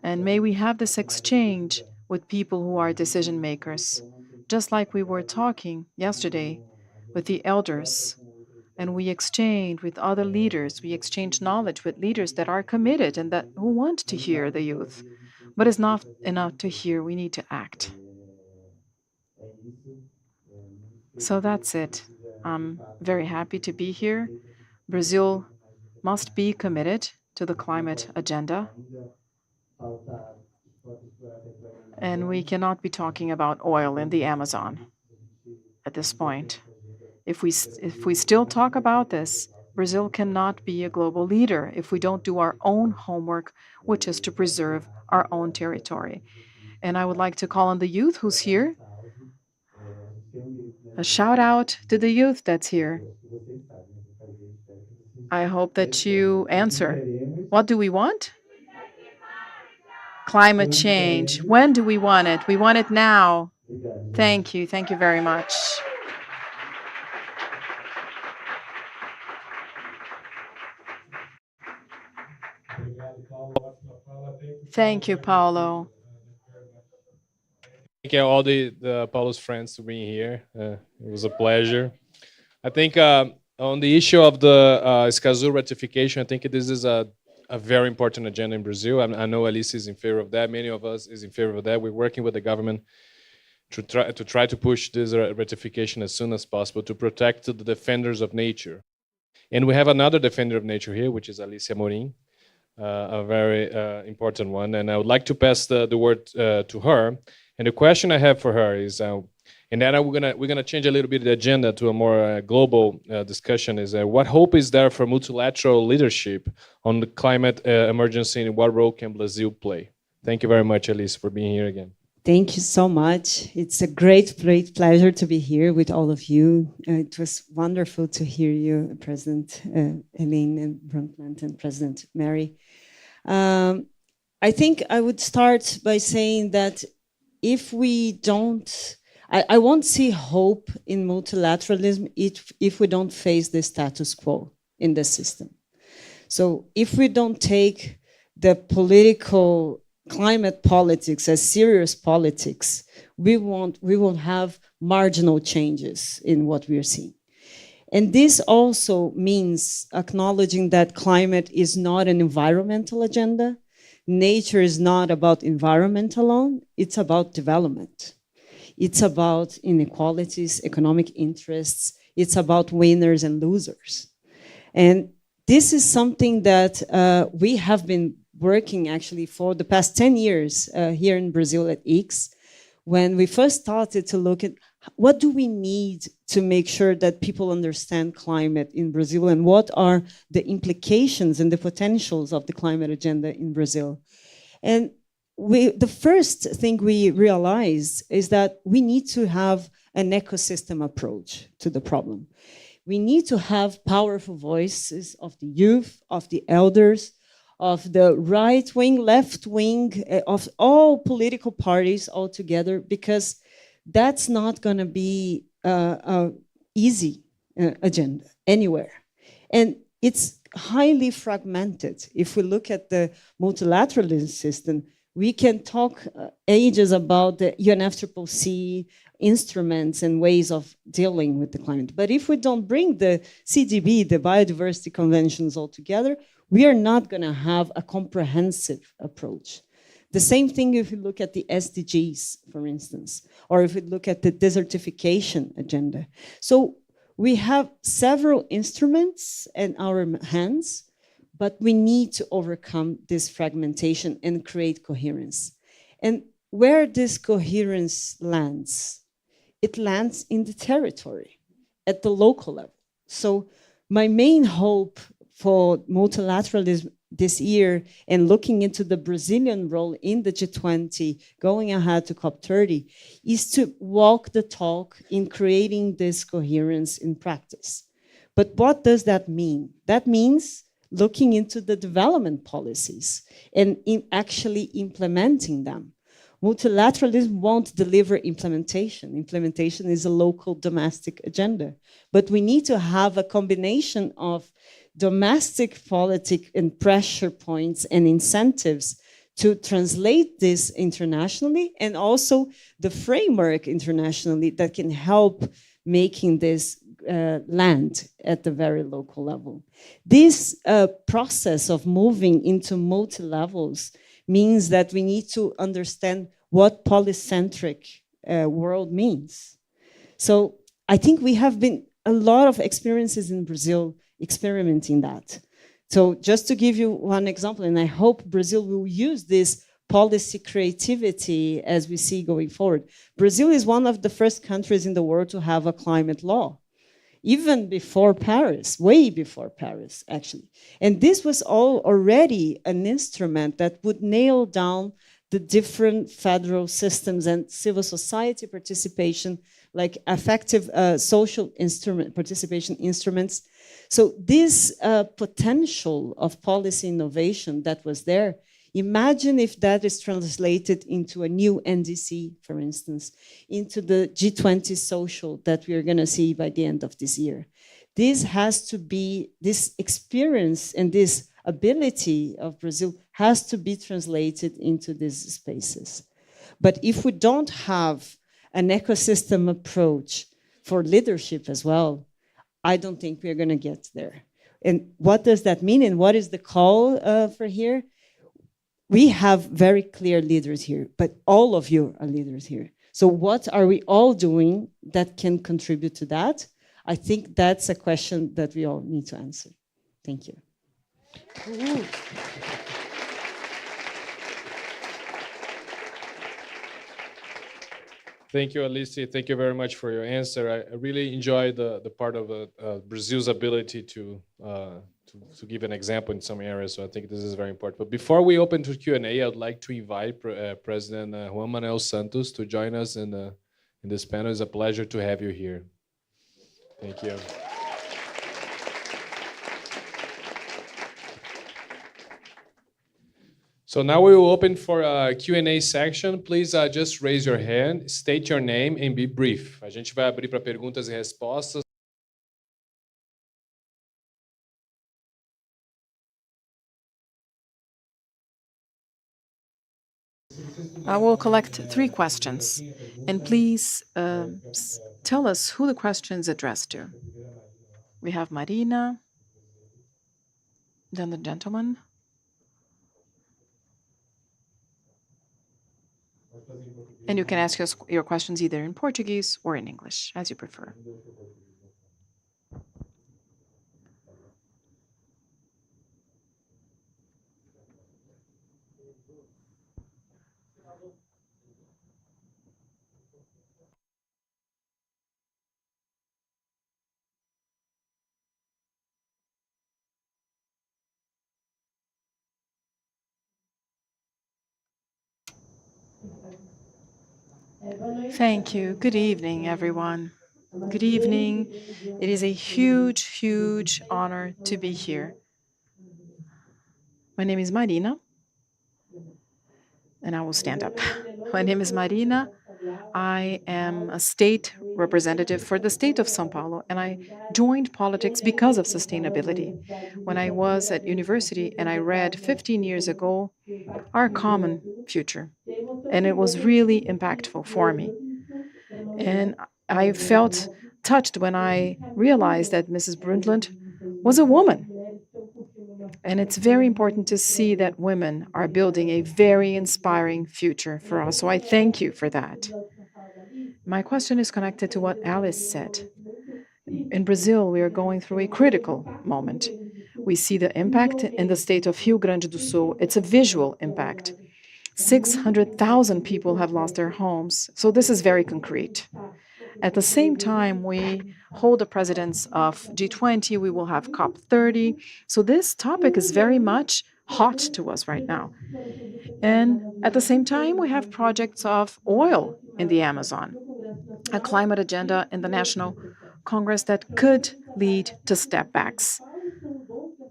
and may we have this exchange with people who are decision makers, just like we were talking yesterday with the elders, and we exchange with other leaders. We exchange knowledge with leaders that are committed and that who want to hear the youth. But it's not enough to hear, we need to act. So that's it. I'm very happy to be here. Brazil must be committed to the climate agenda. And we cannot be talking about oil in the Amazon at this point. If we still talk about this, Brazil cannot be a global leader if we don't do our own homework, which is to preserve our own territory. And I would like to call on the youth who's here. A shout out to the youth that's here. I hope that you answer. What do we want? Climate change. When do we want it? We want it now. Thank you. Thank you very much. Thank you, Paulo. Thank you all the Paulo's friends for being here. It was a pleasure. I think on the issue of the Escazú ratification, I think this is a very important agenda in Brazil. I know Alice is in favor of that. Many of us is in favor of that. We're working with the government to try to push this ratification as soon as possible to protect the defenders of nature. And we have another defender of nature here, which is Alicia Morim, a very important one. And I would like to pass the word to her. And the question I have for her is, and And then we're gonna change a little bit the agenda to a more global discussion. Is what hope is there for multilateral leadership on the climate emergency, and what role can Brazil play? Thank you very much, Elise, for being here again. Thank you so much. It's a great pleasure to be here with all of you. It was wonderful to hear you, President Helene and Brundtland and President Mary. I think I would start by saying that if we don't, I won't see hope in multilateralism if we don't face the status quo in the system. So if we don't take the political climate politics as serious politics, we will have marginal changes in what we are seeing. And this also means acknowledging that climate is not an environmental agenda. Nature is not about environment alone, it's about development. It's about inequalities, economic interests, it's about winners and losers. And this is something that we have been working actually for the past 10 years here in Brazil at ICS, when we first started to look at what do we need to make sure that people understand climate in Brazil and what are the implications and the potentials of the climate agenda in Brazil. And the first thing we realized is that we need to have an ecosystem approach to the problem. We need to have powerful voices of the youth, of the elders, of the right wing, left wing, of all political parties all together, because that's not going to be an easy agenda anywhere. And it's highly fragmented. If we look at the multilateralism system, we can talk ages about the UNFCCC instruments and ways of dealing with the climate. But if we don't bring the CDB, the Biodiversity Conventions all together, we are not going to have a comprehensive approach. The same thing if we look at the SDGs, for instance, or if we look at the desertification agenda. So we have several instruments in our hands, but we need to overcome this fragmentation and create coherence. And where this coherence lands, it lands in the territory, at the local level. So my main hope for multilateralism this year and looking into the Brazilian role in the G20, going ahead to COP30, is to walk the talk in creating this coherence in practice. But what does that mean? That means looking into the development policies and actually implementing them. Multilateralism won't deliver implementation. Implementation is a local domestic agenda. But we need to have a combination of domestic politics and pressure points and incentives to translate this internationally, and also the framework internationally that can help making this land at the very local level. This process of moving into multi-levels means that we need to understand what polycentric world means. So I think we have been a lot of experiences in Brazil experimenting that. So just to give you one example, and I hope Brazil will use this policy creativity as we see going forward. Brazil is one of the first countries in the world to have a climate law, even before Paris, way before Paris, actually. And this was all already an instrument that would nail down the different federal systems and civil society participation, like effective social participation instruments. So this potential of policy innovation that was there, imagine if that is translated into a new NDC, for instance, into the G20 social that we are going to see by the end of this year. This has to be, this experience and this ability of Brazil has to be translated into these spaces. But if we don't have an ecosystem approach for leadership as well, I don't think we're going to get there. And what does that mean? And what is the call for here? We have very clear leaders here, but all of you are leaders here. So what are we all doing that can contribute to that? I think that's a question that we all need to answer. Thank you. Thank you, Alice. Thank you very much for your answer. I really enjoyed the part of Brazil's ability to give an example in some areas. So I think this is very important. But before we open to Q&A, I'd like to invite President Juan Manuel Santos to join us in this panel. It's a pleasure to have you here. Thank you. So now we will open for a Q&A section. Please just raise your hand, state your name and be brief. A gente vai abrir para perguntas e respostas. I will collect 3 questions, and please tell us who the question is addressed to. We have Marina, then the gentleman. And you can ask your questions either in Portuguese or in English, as you prefer. Thank you. Good evening, everyone. Good evening. It is a huge, huge honor to be here. My name is Marina, and I will stand up. My name is Marina. I am a state representative for the state of São Paulo, and I joined politics because of sustainability. When I was at university and I read 15 years ago, Our Common Future, and it was really impactful for me. And I felt touched when I realized that Mrs. Brundtland was a woman. And it's very important to see that women are building a very inspiring future for us. So I thank you for that. My question is connected to what Alice said. In Brazil, we are going through a critical moment. We see the impact in the state of Rio Grande do Sul. It's a visual impact. 600,000 people have lost their homes. So this is very concrete. At the same time, we hold the presidents of G20, we will have COP30. So this topic is very much hot to us right now. And at the same time, we have projects of oil in the Amazon, a climate agenda in the National Congress that could lead to step backs.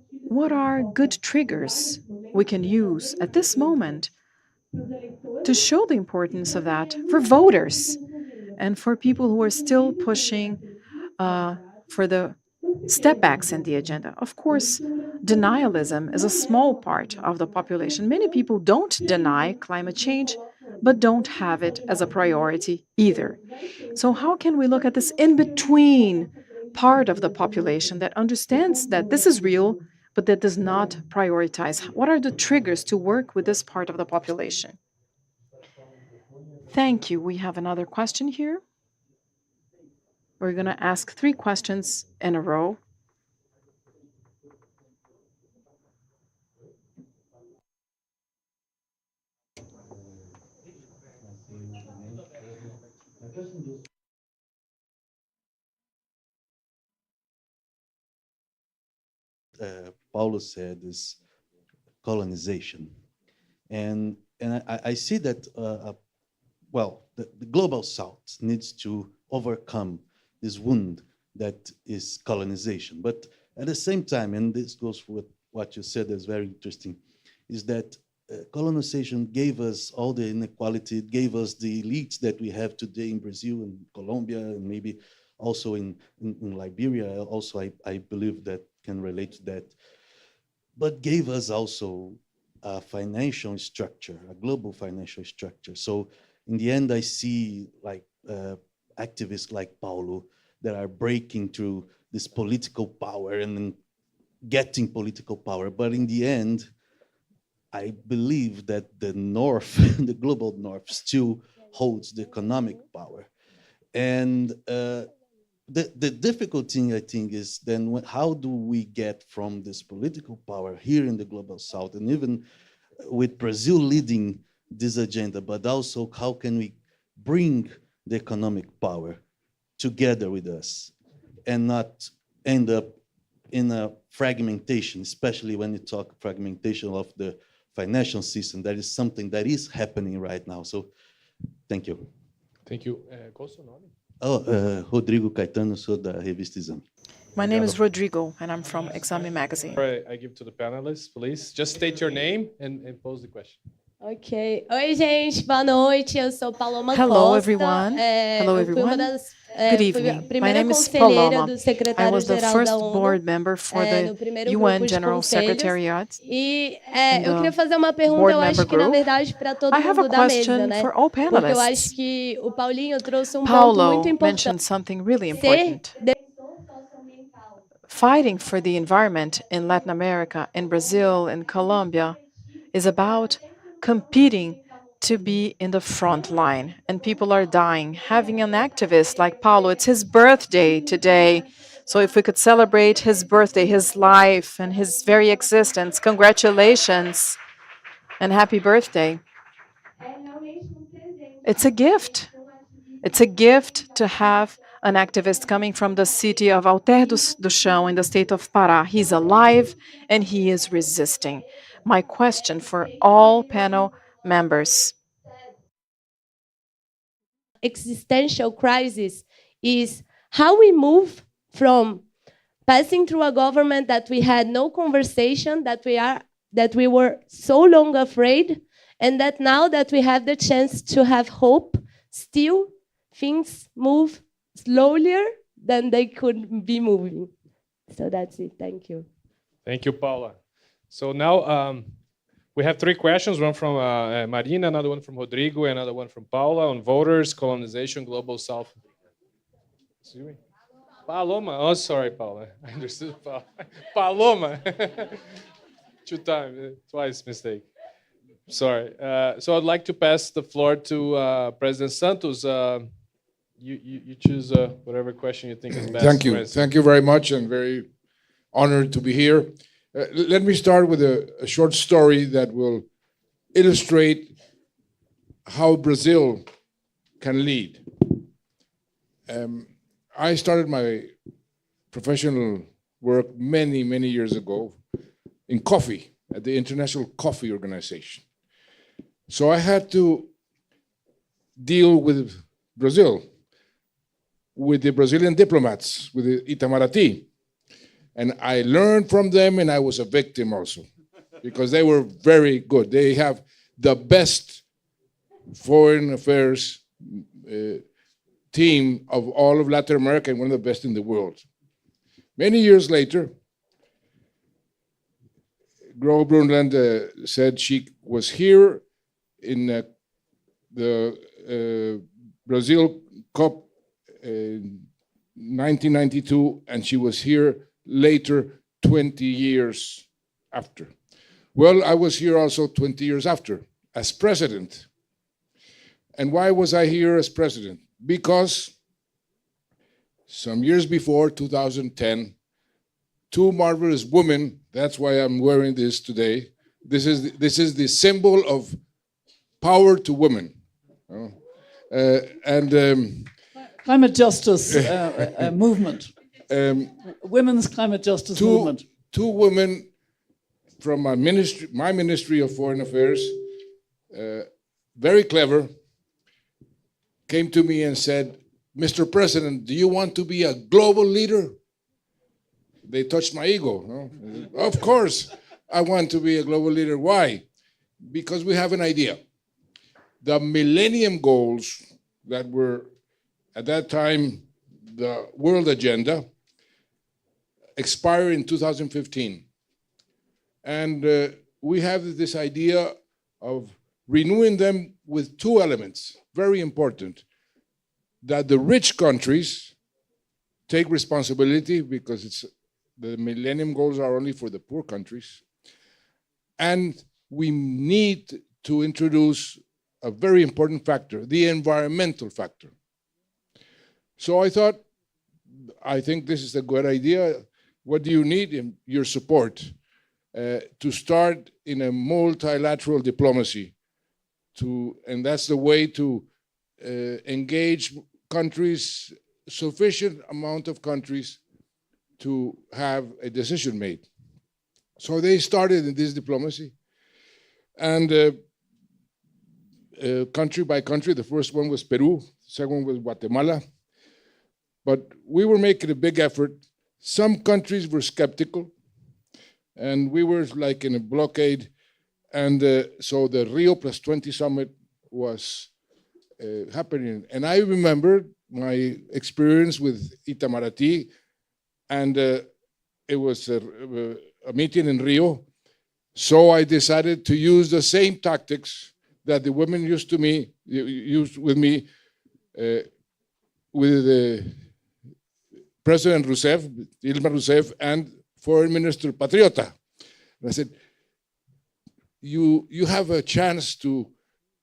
What are good triggers we can use at this moment to show the importance of that for voters and for people who are still pushing for the step backs in the agenda? Of course, denialism is a small part of the population. Many people don't deny climate change, but don't have it as a priority either. So how can we look at this in-between part of the population that understands that this is real, but that does not prioritize? What are the triggers to work with this part of the population? Thank you. We have another question here. We're going to ask 3 questions in a row. Paulo said is colonization. And I see that, well, the global South needs to overcome this wound that is colonization. But at the same time, and this goes with what you said is very interesting, is that colonization gave us all the inequality, it gave us the elites that we have today in Brazil and Colombia, and maybe also in Liberia, also I believe that can relate to that, but gave us also a financial structure, a global financial structure. So in the end, I see like activists like Paulo that are breaking through this political power and getting political power. But in the end, I believe that the North, the global North, still holds the economic power. And the difficult thing, I think, is then how do we get from this political power here in the global South, and even with Brazil leading this agenda, but also how can we bring the economic power together with us and not end up in a fragmentation, especially when you talk fragmentation of the financial system. That is something that is happening right now. So thank you. Thank you. Qual o seu nome? Rodrigo Caetano, sou da revista Exame. My name is Rodrigo, and I'm from Exame Magazine. All right, I give to the panelists, please. Just state your name and pose the question. Ok. Oi, gente. Boa noite. Eu sou Paloma Hello, Costa. everyone. Hello, Eu fui uma everyone. das, Good fui a evening. My primeira name is conselheira Paloma. do I was the secretário-geral first da ONU, board member for no the primeiro UN grupo de General conselhos. Secretariat. E in eu the queria fazer uma pergunta, board eu acho member que, na group. verdade, para todo I have a mundo da mesa, question né? for all Porque eu acho panelists. que o Paulinho trouxe ponto Paulo muito importante. mentioned something really Ser important. Fighting for the environment in Latin America, in Brazil, in Colombia, is about competing to be in the front line. And people are dying. Having an activist like Paulo, it's his birthday today. So if we could celebrate his birthday, his life, and his very existence, congratulations and happy birthday. It's a gift. It's a gift to have an activist coming from the city of Alter do Chão in the state of Pará. He's alive and he is resisting. My question for all panel members. Existential crisis is how we move from passing through a government that we had no conversation, that we were so long afraid, and that now that we have the chance to have hope, still things move slower than they could be moving. So that's it. Thank you. Thank you, Paula. So now we have three questions, one from Marina, another one from Rodrigo, another one from Paula on voters, colonization, global south. Excuse me. Paloma. Oh, sorry, Paula. I understood Paloma. Twice mistake. Sorry. So I'd like to pass the floor to President Santos. You choose whatever question you think is best. Thank you. Thank you very much, and very honored to be here. Let me start with a short story that will illustrate how Brazil can lead. I started my professional work many, many years ago in coffee at the International Coffee Organization. So I had to deal with Brazil, with the Brazilian diplomats, with the Itamaraty. And I learned from them, and I was a victim also, because they were very good. They have the best foreign affairs team of all of Latin America, and one of the best in the world. Many years later, Gro Brundtland said she was here in the Brazil Cup in 1992, and she was here later, 20 years after. Well, I was here also 20 years after, as president. And why was I here as president? Because some years before, 2010, two marvelous women, that's why I'm wearing this today, this is the symbol of power to women. Climate justice movement. Women's climate justice movement. Two women from my Ministry of Foreign Affairs, very clever, came to me and said, Mr. President, do you want to be a global leader? They touched my ego. No? Of course, I want to be a global leader. Why? Because we have an idea. The Millennium Goals that were, at that time, the world agenda, expire in 2015. And we have this idea of renewing them with two elements, very important, that the rich countries take responsibility because the Millennium Goals are only for the poor countries. And we need to introduce a very important factor, the environmental factor. So I think this is a good idea. What do you need? Your support to start in a multilateral diplomacy, and that's the way to engage countries, sufficient amount of countries to have a decision made. So they started in this diplomacy, and country by country, the first one was Peru, the second one was Guatemala, but we were making a big effort. Some countries were skeptical, and we were like in a blockade, and so the Rio Plus 20 summit was happening. And I remember my experience with Itamaraty, and it was a meeting in Rio. So I decided to use the same tactics that the women used with me, with President Rousseff, Dilma Rousseff, and Foreign Minister Patriota. And I said, you have a chance to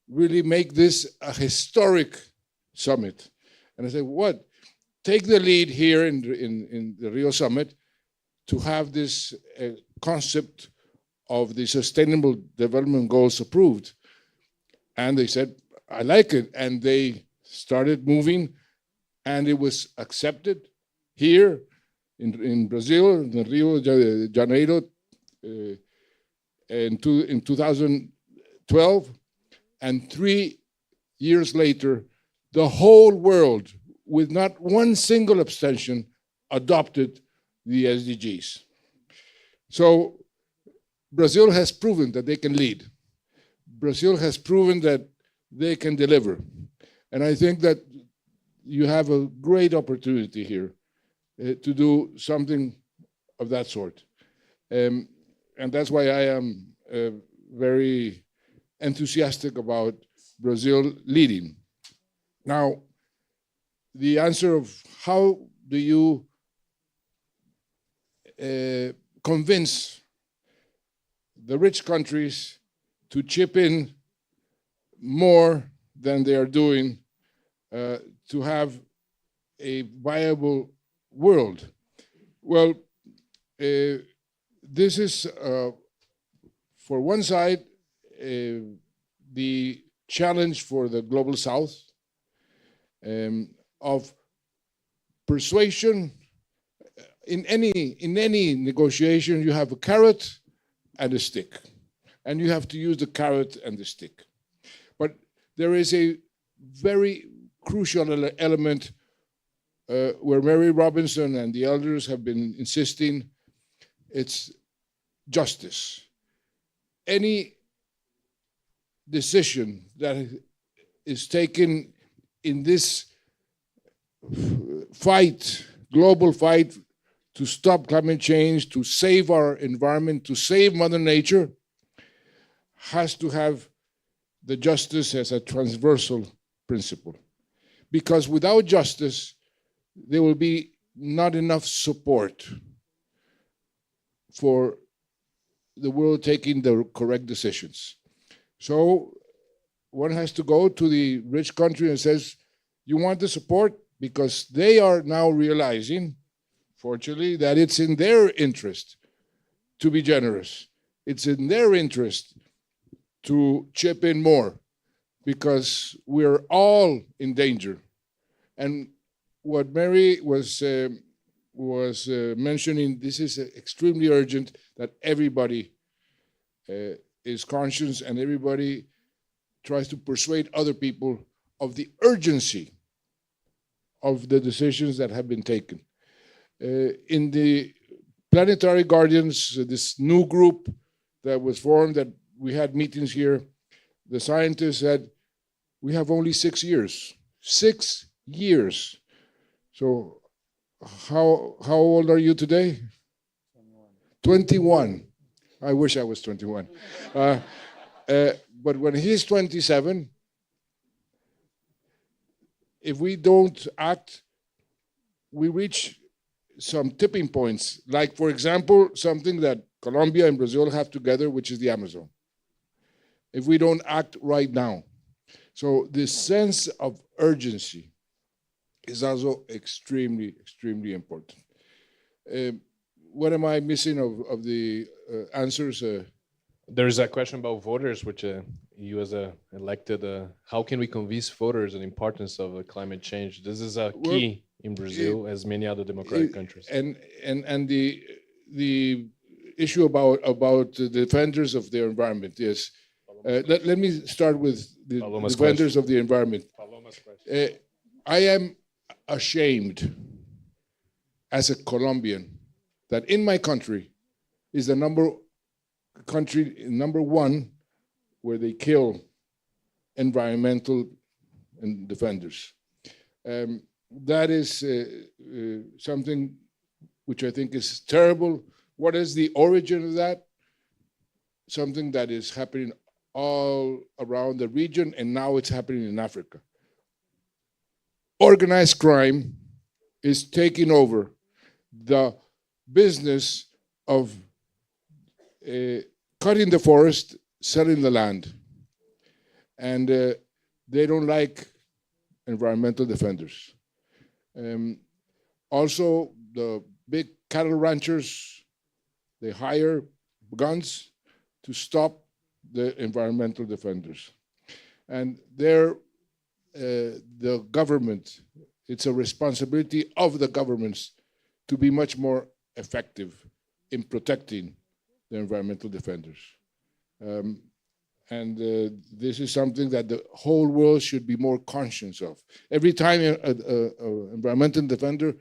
really make this a historic summit. And I said, what? Take the lead here in the Rio Summit to have this concept of the Sustainable Development Goals approved. And they said, I like it. And they started moving, and it was accepted here in Brazil, in Rio de Janeiro, in 2012. And 3 years later, the whole world, with not one single abstention, adopted the SDGs. So Brazil has proven that they can lead. Brazil has proven that they can deliver. And I think that you have a great opportunity here to do something of that sort. And that's why I am very enthusiastic about Brazil leading. Now, the answer of how do you convince the rich countries to chip in more than they are doing to have a viable world? Well, this is, for one side, the challenge for the global South of persuasion. In any negotiation, you have a carrot and a stick, and you have to use the carrot and the stick. But there is a very crucial element where Mary Robinson and the elders have been insisting. It's justice. Any decision that is taken in this fight, global fight, to stop climate change, to save our environment, to save Mother Nature, has to have the justice as a transversal principle. Because without justice, there will be not enough support for the world taking the correct decisions. So one has to go to the rich country and says, you want the support? Because they are now realizing, fortunately, that it's in their interest to be generous. It's in their interest to chip in more, because we're all in danger. And what Mary was mentioning, this is extremely urgent, that everybody is conscious and everybody tries to persuade other people of the urgency of the decisions that have been taken. In the Planetary Guardians, this new group that was formed, that we had meetings here, the scientists said, we have only 6 years. 6 years. So how old are you today? 21. I wish I was 21. But when he's 27, if we don't act, we reach some tipping points. Like, for example, something that Colombia and Brazil have together, which is the Amazon. If we don't act right now. So this sense of urgency is also extremely, extremely important. What am I missing of the answers? There's a question about voters, which you as a elected, how can we convince voters on the importance of climate change? This is a key in Brazil, as many other democratic countries. And the issue about the defenders of their environment is, let me start with the Paloma's defenders question. of the environment. I am ashamed as a Colombian that in my country is the number one where they kill environmental and defenders. That is something which I think is terrible. What is the origin of that? Something that is happening all around the region, and now it's happening in Africa. Organized crime is taking over the business of cutting the forest, selling the land. And they don't like environmental defenders. Also, the big cattle ranchers, they hire guns to stop the environmental defenders. And the government, it's a responsibility of the governments to be much more effective in protecting the environmental defenders. This is something that the whole world should be more conscious of. Every time an environmental defender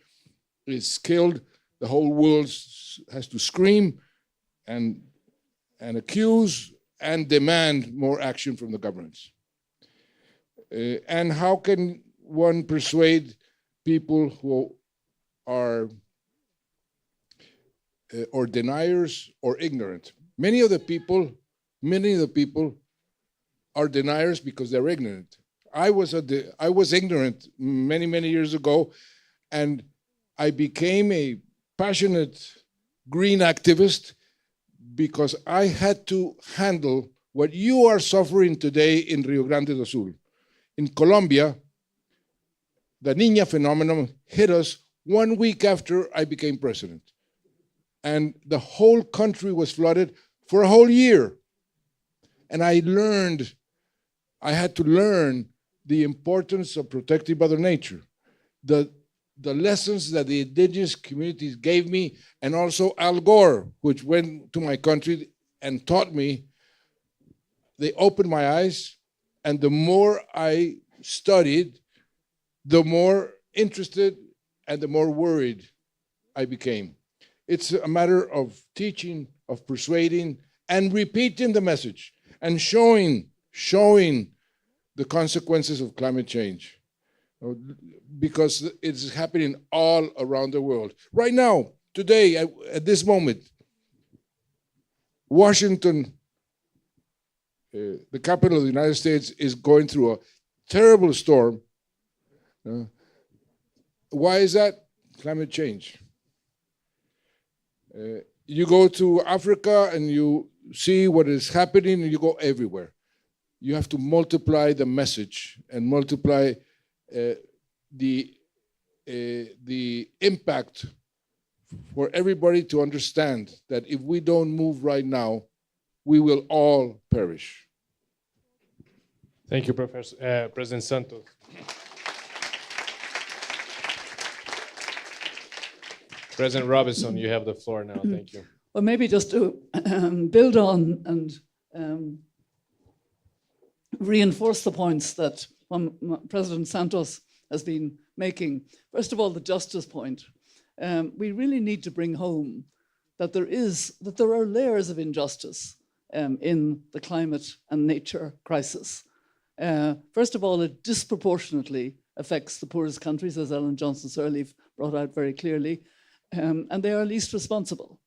is killed, the whole world has to scream and accuse and demand more action from the governments. And how can one persuade people who are or deniers or ignorant? Many of the people are deniers because they're ignorant. I was ignorant many years ago, and I became a passionate green activist because I had to handle what you are suffering today in Rio Grande do Sul. In Colombia, the Niña phenomenon hit us 1 week after I became president. And the whole country was flooded for a whole year. And I had to learn the importance of protecting Mother Nature, the lessons that the indigenous communities gave me, and also Al Gore, which went to my country and taught me. They opened my eyes, and the more I studied, the more interested and the more worried I became. It's a matter of teaching, of persuading, and repeating the message, and showing the consequences of climate change, because it's happening all around the world. Right now, today, at this moment, Washington, the capital of the United States, is going through a terrible storm. Why is that? Climate change. You go to Africa and you see what is happening, and you go everywhere. You have to multiply the message and multiply the impact for everybody to understand that if we don't move right now, we will all perish. Thank you, Professor President Santos. President Robinson, you have the floor now. Thank you. Well, maybe just to build on and reinforce the points that President Santos has been making. First of all, the justice point. We really need to bring home that there are layers of injustice in the climate and nature crisis. First of all, it disproportionately affects the poorest countries, as Ellen Johnson Sirleaf brought out very clearly, and they are least responsible.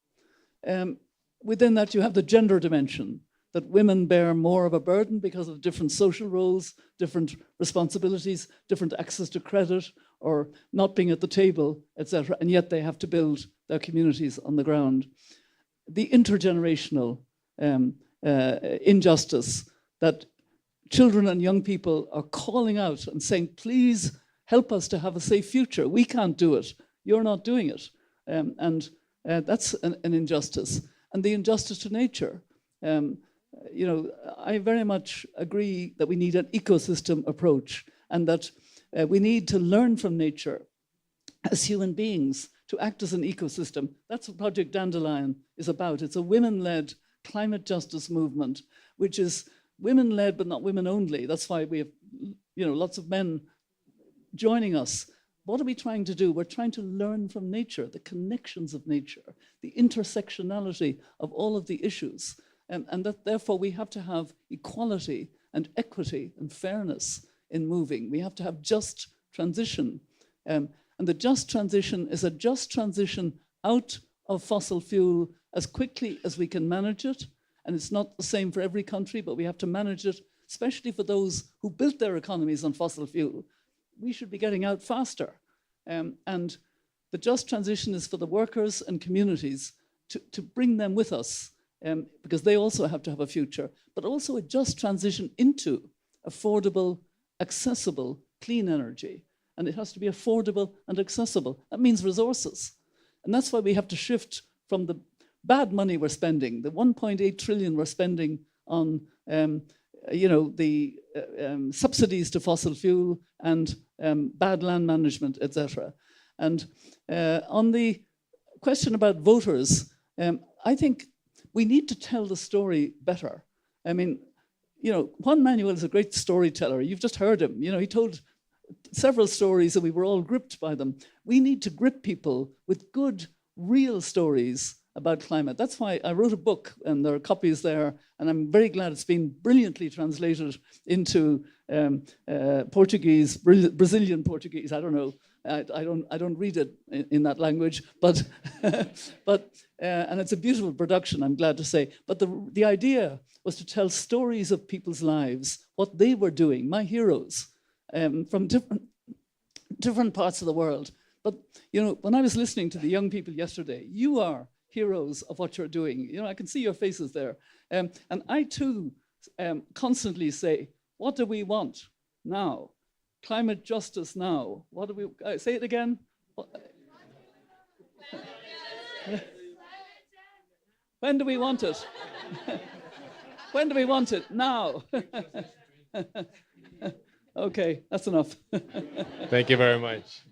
Within that, you have the gender dimension, that women bear more of a burden because of different social roles, different responsibilities, different access to credit, or not being at the table, etc., and yet they have to build their communities on the ground. The intergenerational injustice that children and young people are calling out and saying, please help us to have a safe future. We can't do it. You're not doing it. And that's an injustice. And the injustice to nature. I very much agree that we need an ecosystem approach and that we need to learn from nature as human beings to act as an ecosystem. That's what Project Dandelion is about. It's a women-led climate justice movement, which is women-led but not women only. That's why we have lots of men joining us. What are we trying to do? We're trying to learn from nature, the connections of nature, the intersectionality of all of the issues. And that therefore we have to have equality and equity and fairness in moving. We have to have just transition. And the just transition is a just transition out of fossil fuel as quickly as we can manage it. And it's not the same for every country, but we have to manage it, especially for those who built their economies on fossil fuel. We should be getting out faster. And the just transition is for the workers and communities to bring them with us, because they also have to have a future, but also a just transition into affordable, accessible, clean energy. And it has to be affordable and accessible. That means resources. And that's why we have to shift from the bad money we're spending, the 1.8 trillion we're spending on the subsidies to fossil fuel and bad land management, etc. And on the question about voters, I think we need to tell the story better. I mean, Juan Manuel is a great storyteller. You've just heard him. He told several stories and we were all gripped by them. We need to grip people with good, real stories about climate. That's why I wrote a book, and there are copies there, and I'm very glad it's been brilliantly translated into Portuguese, Brazilian Portuguese. I don't know. I don't read it in that language, but and it's a beautiful production, I'm glad to say. But the idea was to tell stories of people's lives, what they were doing, my heroes, from different parts of the world. But when I was listening to the young people yesterday, you are heroes of what you're doing. I can see your faces there. And I too constantly say, what do we want now? Climate justice now. What do we, say it again? When do we want it? When do we want it? Now. Okay, that's enough. Thank you very much.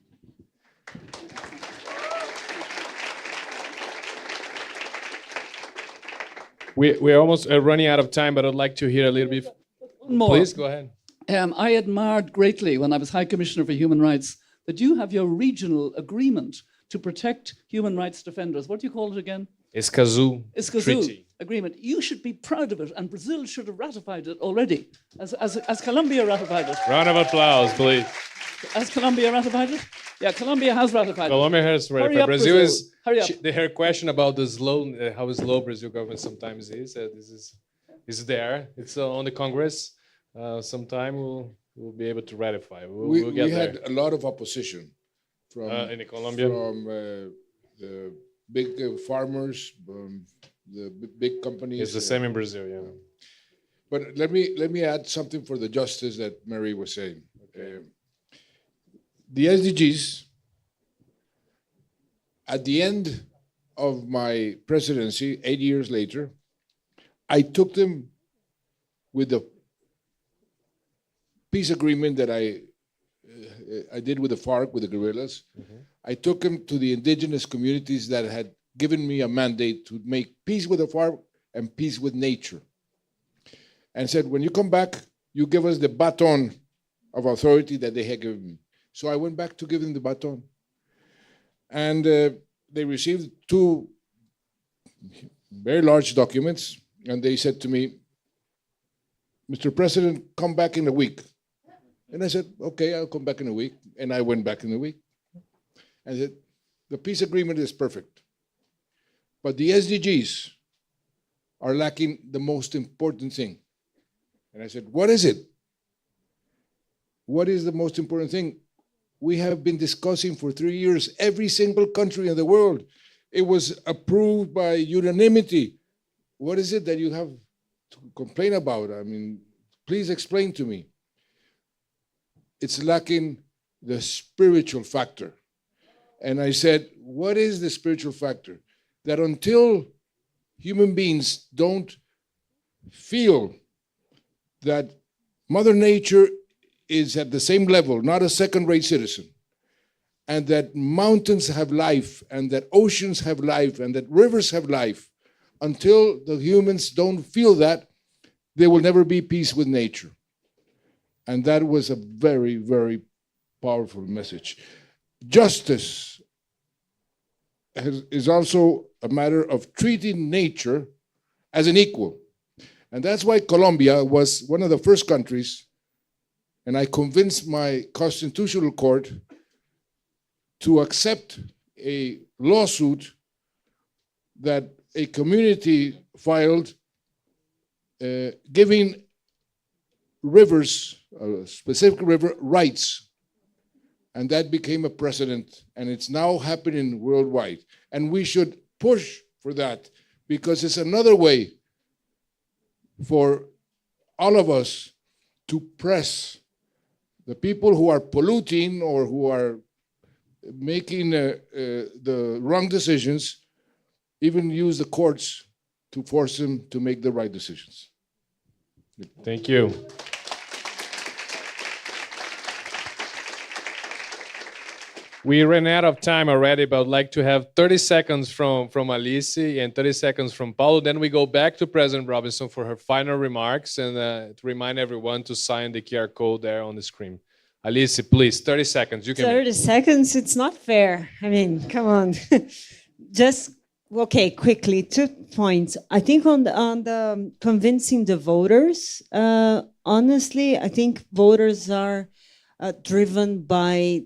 We're almost running out of time, but I'd like to hear a little bit. One more. Please go ahead. I admired greatly when I was High Commissioner for Human Rights that you have your regional agreement to protect human rights defenders. What do you call it again? Escazú Treaty. Agreement. You should be proud of it, and Brazil should have ratified it already, as Colombia ratified it. Round of applause, please. Has Colombia ratified it? Yeah, Colombia has ratified it. Colombia has ratified. Brazil is. Hurry up. Her question about the slow, how slow Brazil government sometimes is. This is there. It's on the Congress. Sometime we'll be able to ratify. We'll get we there. had a lot of opposition from in Colombia, from the big farmers, the big companies. It's the same in Brazil, yeah. But let me add something for the justice that Mary was saying. The SDGs, at the end of my presidency, 8 years later, I took them with the peace agreement that I did with the FARC, with the guerrillas. Mm-hmm. I took them to the indigenous communities that had given me a mandate to make peace with the FARC and peace with nature. And said, when you come back, you give us the baton of authority that they had given me. So I went back to give them the baton. And they received 2 very large documents, and they said to me, Mr. President, come back in a week. And I said, okay, I'll come back in a week. And I went back in a week. And I said, the peace agreement is perfect. But the SDGs are lacking the most important thing. And I said, what is it? What is the most important thing? We have been discussing for 3 years every single country in the world. It was approved by unanimity. What is it that you have to complain about? I mean, please explain to me. It's lacking the spiritual factor. And I said, what is the spiritual factor? That until human beings don't feel that Mother Nature is at the same level, not a second-rate citizen, and that mountains have life, and that oceans have life, and that rivers have life, until the humans don't feel that, there will never be peace with nature. And that was a very, very powerful message. Justice is also a matter of treating nature as an equal. And that's why Colombia was one of the first countries, and I convinced my constitutional court to accept a lawsuit that a community filed giving rivers, a specific river, rights. And that became a precedent, and it's now happening worldwide. And we should push for that, because it's another way for all of us to press the people who are polluting or who are making the wrong decisions, even use the courts to force them to make the right decisions. Thank you. We ran out of time already, but I'd like to have 30 seconds from Alice and 30 seconds from Paulo. Then we go back to President Robinson for her final remarks, and to remind everyone to sign the QR code there on the screen. Alice, please, 30 seconds. You can 30 seconds, it's not fair. I mean, come on. Just, okay, quickly, 2 points. I think on the convincing the voters, honestly, I think voters are driven by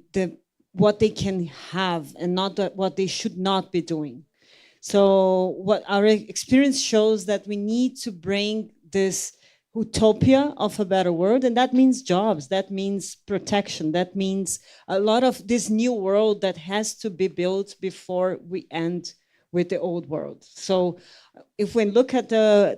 what they can have and not what they should not be doing. So what our experience shows that we need to bring this utopia of a better world, and that means jobs, that means protection, that means a lot of this new world that has to be built before we end with the old world. So if we look at the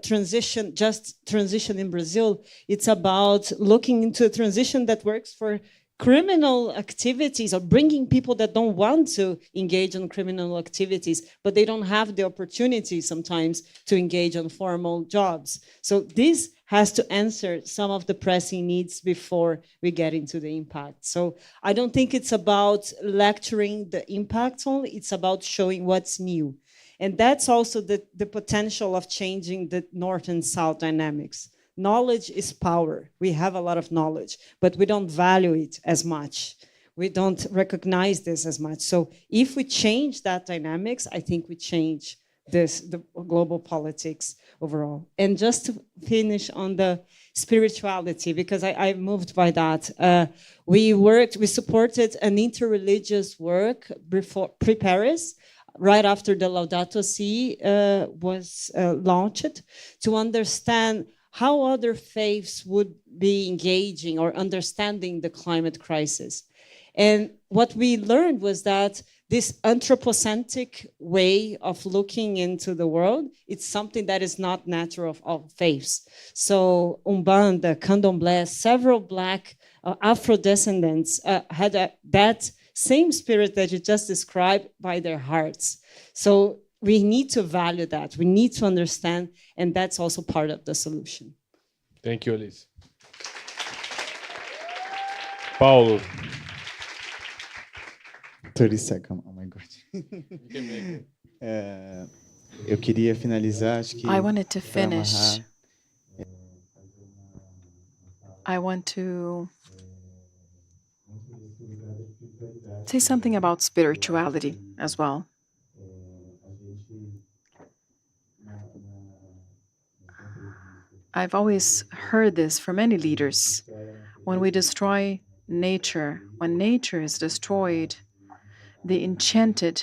just transition in Brazil, it's about looking into a transition that works for criminal activities, or bringing people that don't want to engage in criminal activities, but they don't have the opportunity sometimes to engage in formal jobs. So this has to answer some of the pressing needs before we get into the impact. So I don't think it's about lecturing the impact only, it's about showing what's new. And that's also the potential of changing the North and South dynamics. Knowledge is power. We have a lot of knowledge, but we don't value it as much. We don't recognize this as much. So if we change that dynamics, I think we change the global politics overall. And just to finish on the spirituality, because I moved by that. We supported an interreligious work pre-Paris, right after the Laudato Si was launched, to understand how other faiths would be engaging or understanding the climate crisis. And what we learned was that this anthropocentric way of looking into the world, it's something that is not natural of all faiths. So Umbanda, Candomblé, several Black Afro-descendants had that same spirit that you just described by their hearts. So we need to value that. We need to understand, and that's also part of the solution. Thank you, Alice. Paulo. 30 seconds, oh my God. Eu queria finalizar, acho que I wanted to para finish. amarrar, I want to say something about spirituality as well. I've always heard this from many leaders. When we destroy nature, when nature is destroyed, the enchanted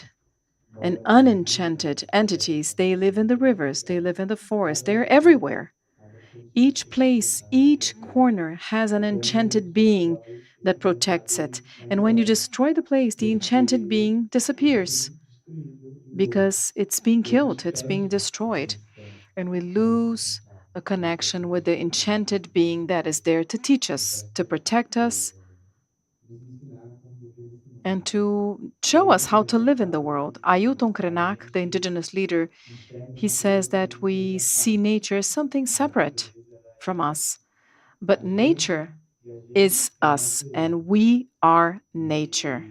and unenchanted entities, they live in the rivers, they live in the forest, they're everywhere. Each place, each corner has an enchanted being that protects it. And when you destroy the place, the enchanted being disappears because it's being killed, it's being destroyed. And we lose a connection with the enchanted being that is there to teach us, to protect us, and to show us how to live in the world. Ailton Krenak, the indigenous leader, he says that we see nature as something separate from us. But nature is us, and we are nature.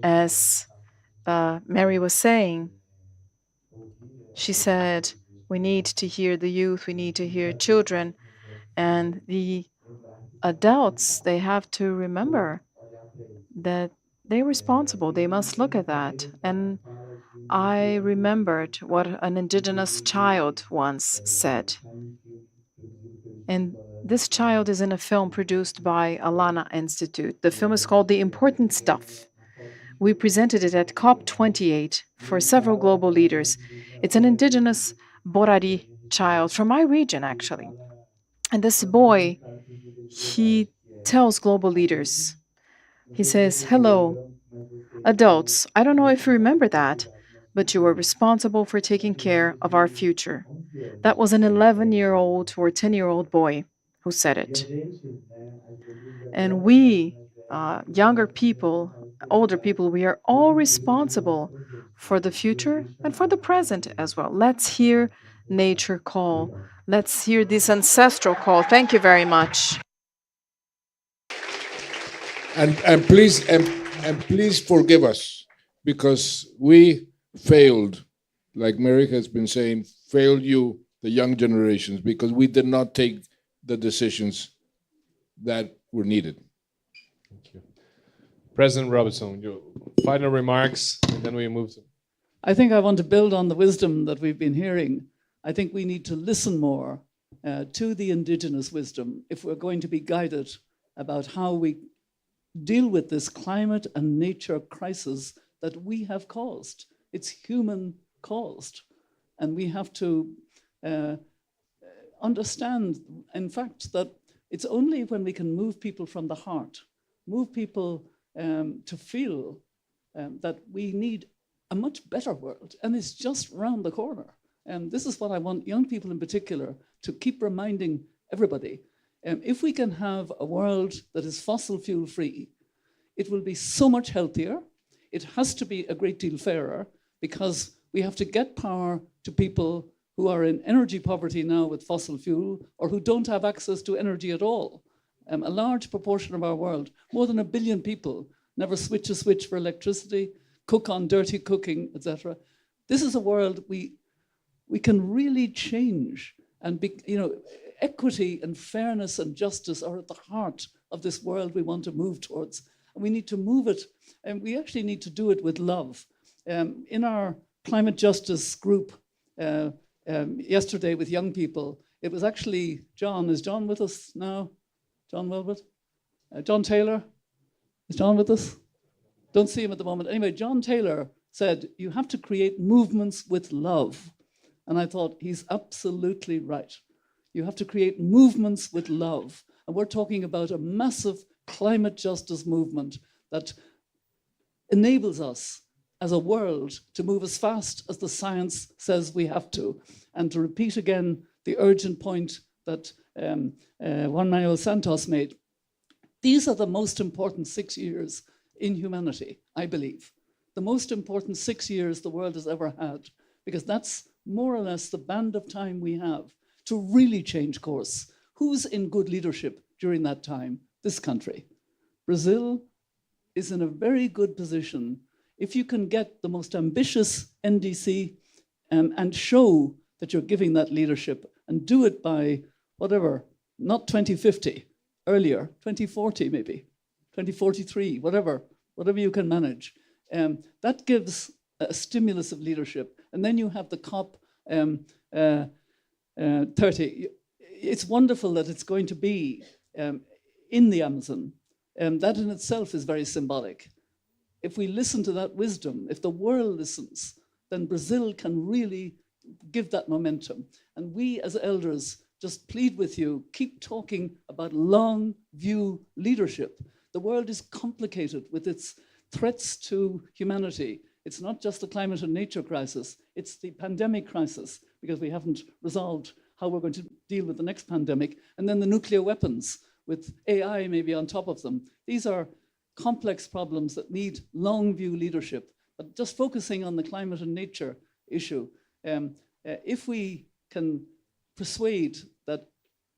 As Mary was saying, she said, we need to hear the youth, we need to hear children, and the adults, they have to remember that they're responsible. They must look at that. And I remembered what an indigenous child once said. And this child is in a film produced by Alana Institute. The film is called The Important Stuff. We presented it at COP28 for several global leaders. It's an indigenous Borari child from my region, actually. And this boy, he tells global leaders, he says, hello, adults, I don't know if you remember that, but you are responsible for taking care of our future. That was an 11-year-old or 10-year-old boy who said it. And we, younger people, older people, we are all responsible for the future and for the present as well. Let's hear nature call. Let's hear this ancestral call. Thank you very much. And please forgive us, because we failed, like Mary has been saying, failed you, the young generations, because we did not take the decisions that were needed. Thank you. President Robertson, your final remarks, and then we move to... I think I want to build on the wisdom that we've been hearing. I think we need to listen more to the indigenous wisdom if we're going to be guided about how we deal with this climate and nature crisis that we have caused. It's human caused. And we have to understand, in fact, that it's only when we can move people from the heart, move people to feel that we need a much better world, and it's just round the corner. And this is what I want young people in particular to keep reminding everybody. If we can have a world that is fossil fuel free, it will be so much healthier. It has to be a great deal fairer, because we have to get power to people who are in energy poverty now with fossil fuel, or who don't have access to energy at all. A large proportion of our world, more than 1 billion people, never switch a switch for electricity, cook on dirty cooking, etc. This is a world we can really change, and equity and fairness and justice are at the heart of this world we want to move towards. And we need to move it, and we actually need to do it with love. In our climate justice group yesterday with young people, it was actually John. Is John with us now? John Wilbert? John Taylor? Is John with us? Don't see him at the moment. Anyway, John Taylor said, you have to create movements with love. And I thought, he's absolutely right. You have to create movements with love. And we're talking about a massive climate justice movement that enables us as a world to move as fast as the science says we have to. And to repeat again the urgent point that Juan Manuel Santos made, these are the most important 6 years in humanity, I believe. The most important 6 years the world has ever had, because that's more or less the band of time we have to really change course. Who's in good leadership during that time? This country. Brazil is in a very good position. If you can get the most ambitious NDC and show that you're giving that leadership, and do it by whatever, not 2050, earlier, 2040 maybe, 2043, whatever you can manage. That gives a stimulus of leadership. And then you have the COP 30. It's wonderful that it's going to be in the Amazon. That in itself is very symbolic. If we listen to that wisdom, if the world listens, then Brazil can really give that momentum. And we as elders just plead with you, keep talking about long view leadership. The world is complicated with its threats to humanity. It's not just the climate and nature crisis, it's the pandemic crisis, because we haven't resolved how we're going to deal with the next pandemic, and then the nuclear weapons. with AI maybe on top of them. These are complex problems that need long view leadership. But just focusing on the climate and nature issue, if we can persuade that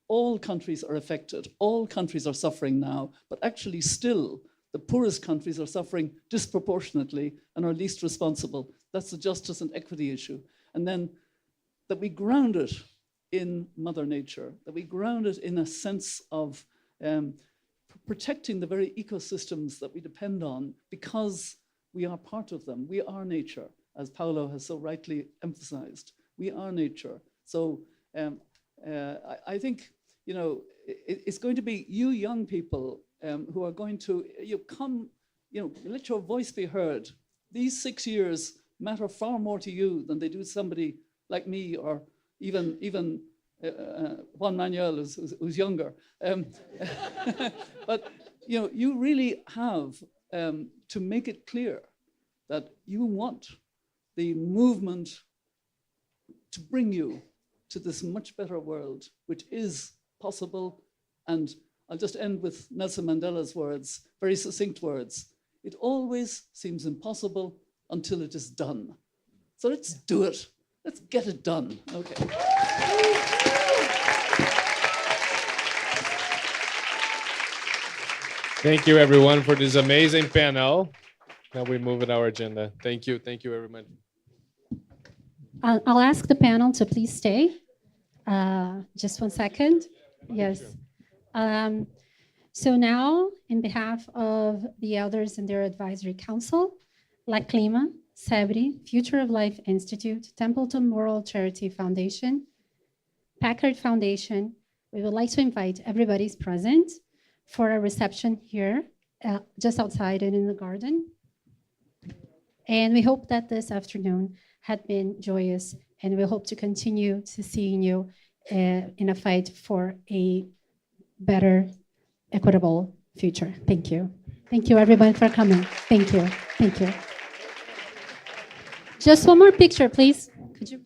all countries are affected, all countries are suffering now, but actually still the poorest countries are suffering disproportionately and are least responsible. That's the justice and equity issue. And then that we ground it in Mother Nature, that we ground it in a sense of protecting the very ecosystems that we depend on because we are part of them. We are nature, as Paolo has so rightly emphasized. We are nature. So I think, you know, it's going to be you young people who are going to let your voice be heard. These 6 years matter far more to you than they do somebody like me or even Juan Manuel, who's younger. But you know, you really have to make it clear that you want the movement to bring you to this much better world, which is possible. And I'll just end with Nelson Mandela's words, very succinct words. It always seems impossible until it is done. So let's do it. Let's get it done. Okay. Thank you, everyone, for this amazing panel. Now we move at our agenda. Thank you very much. I'll ask the panel to please stay. Just 1 second. Yes. So now, in behalf of the elders and their advisory council, La Clima, SEBRI, Future of Life Institute, Templeton Moral Charity Foundation, Packard Foundation, we would like to invite everybody present for a reception here, just outside and in the garden. And we hope that this afternoon had been joyous, and we hope to continue to seeing you in a fight for a better, equitable future. Thank you. Thank you, everyone, for coming. Thank you. Thank you. Just one more picture, please. Could you?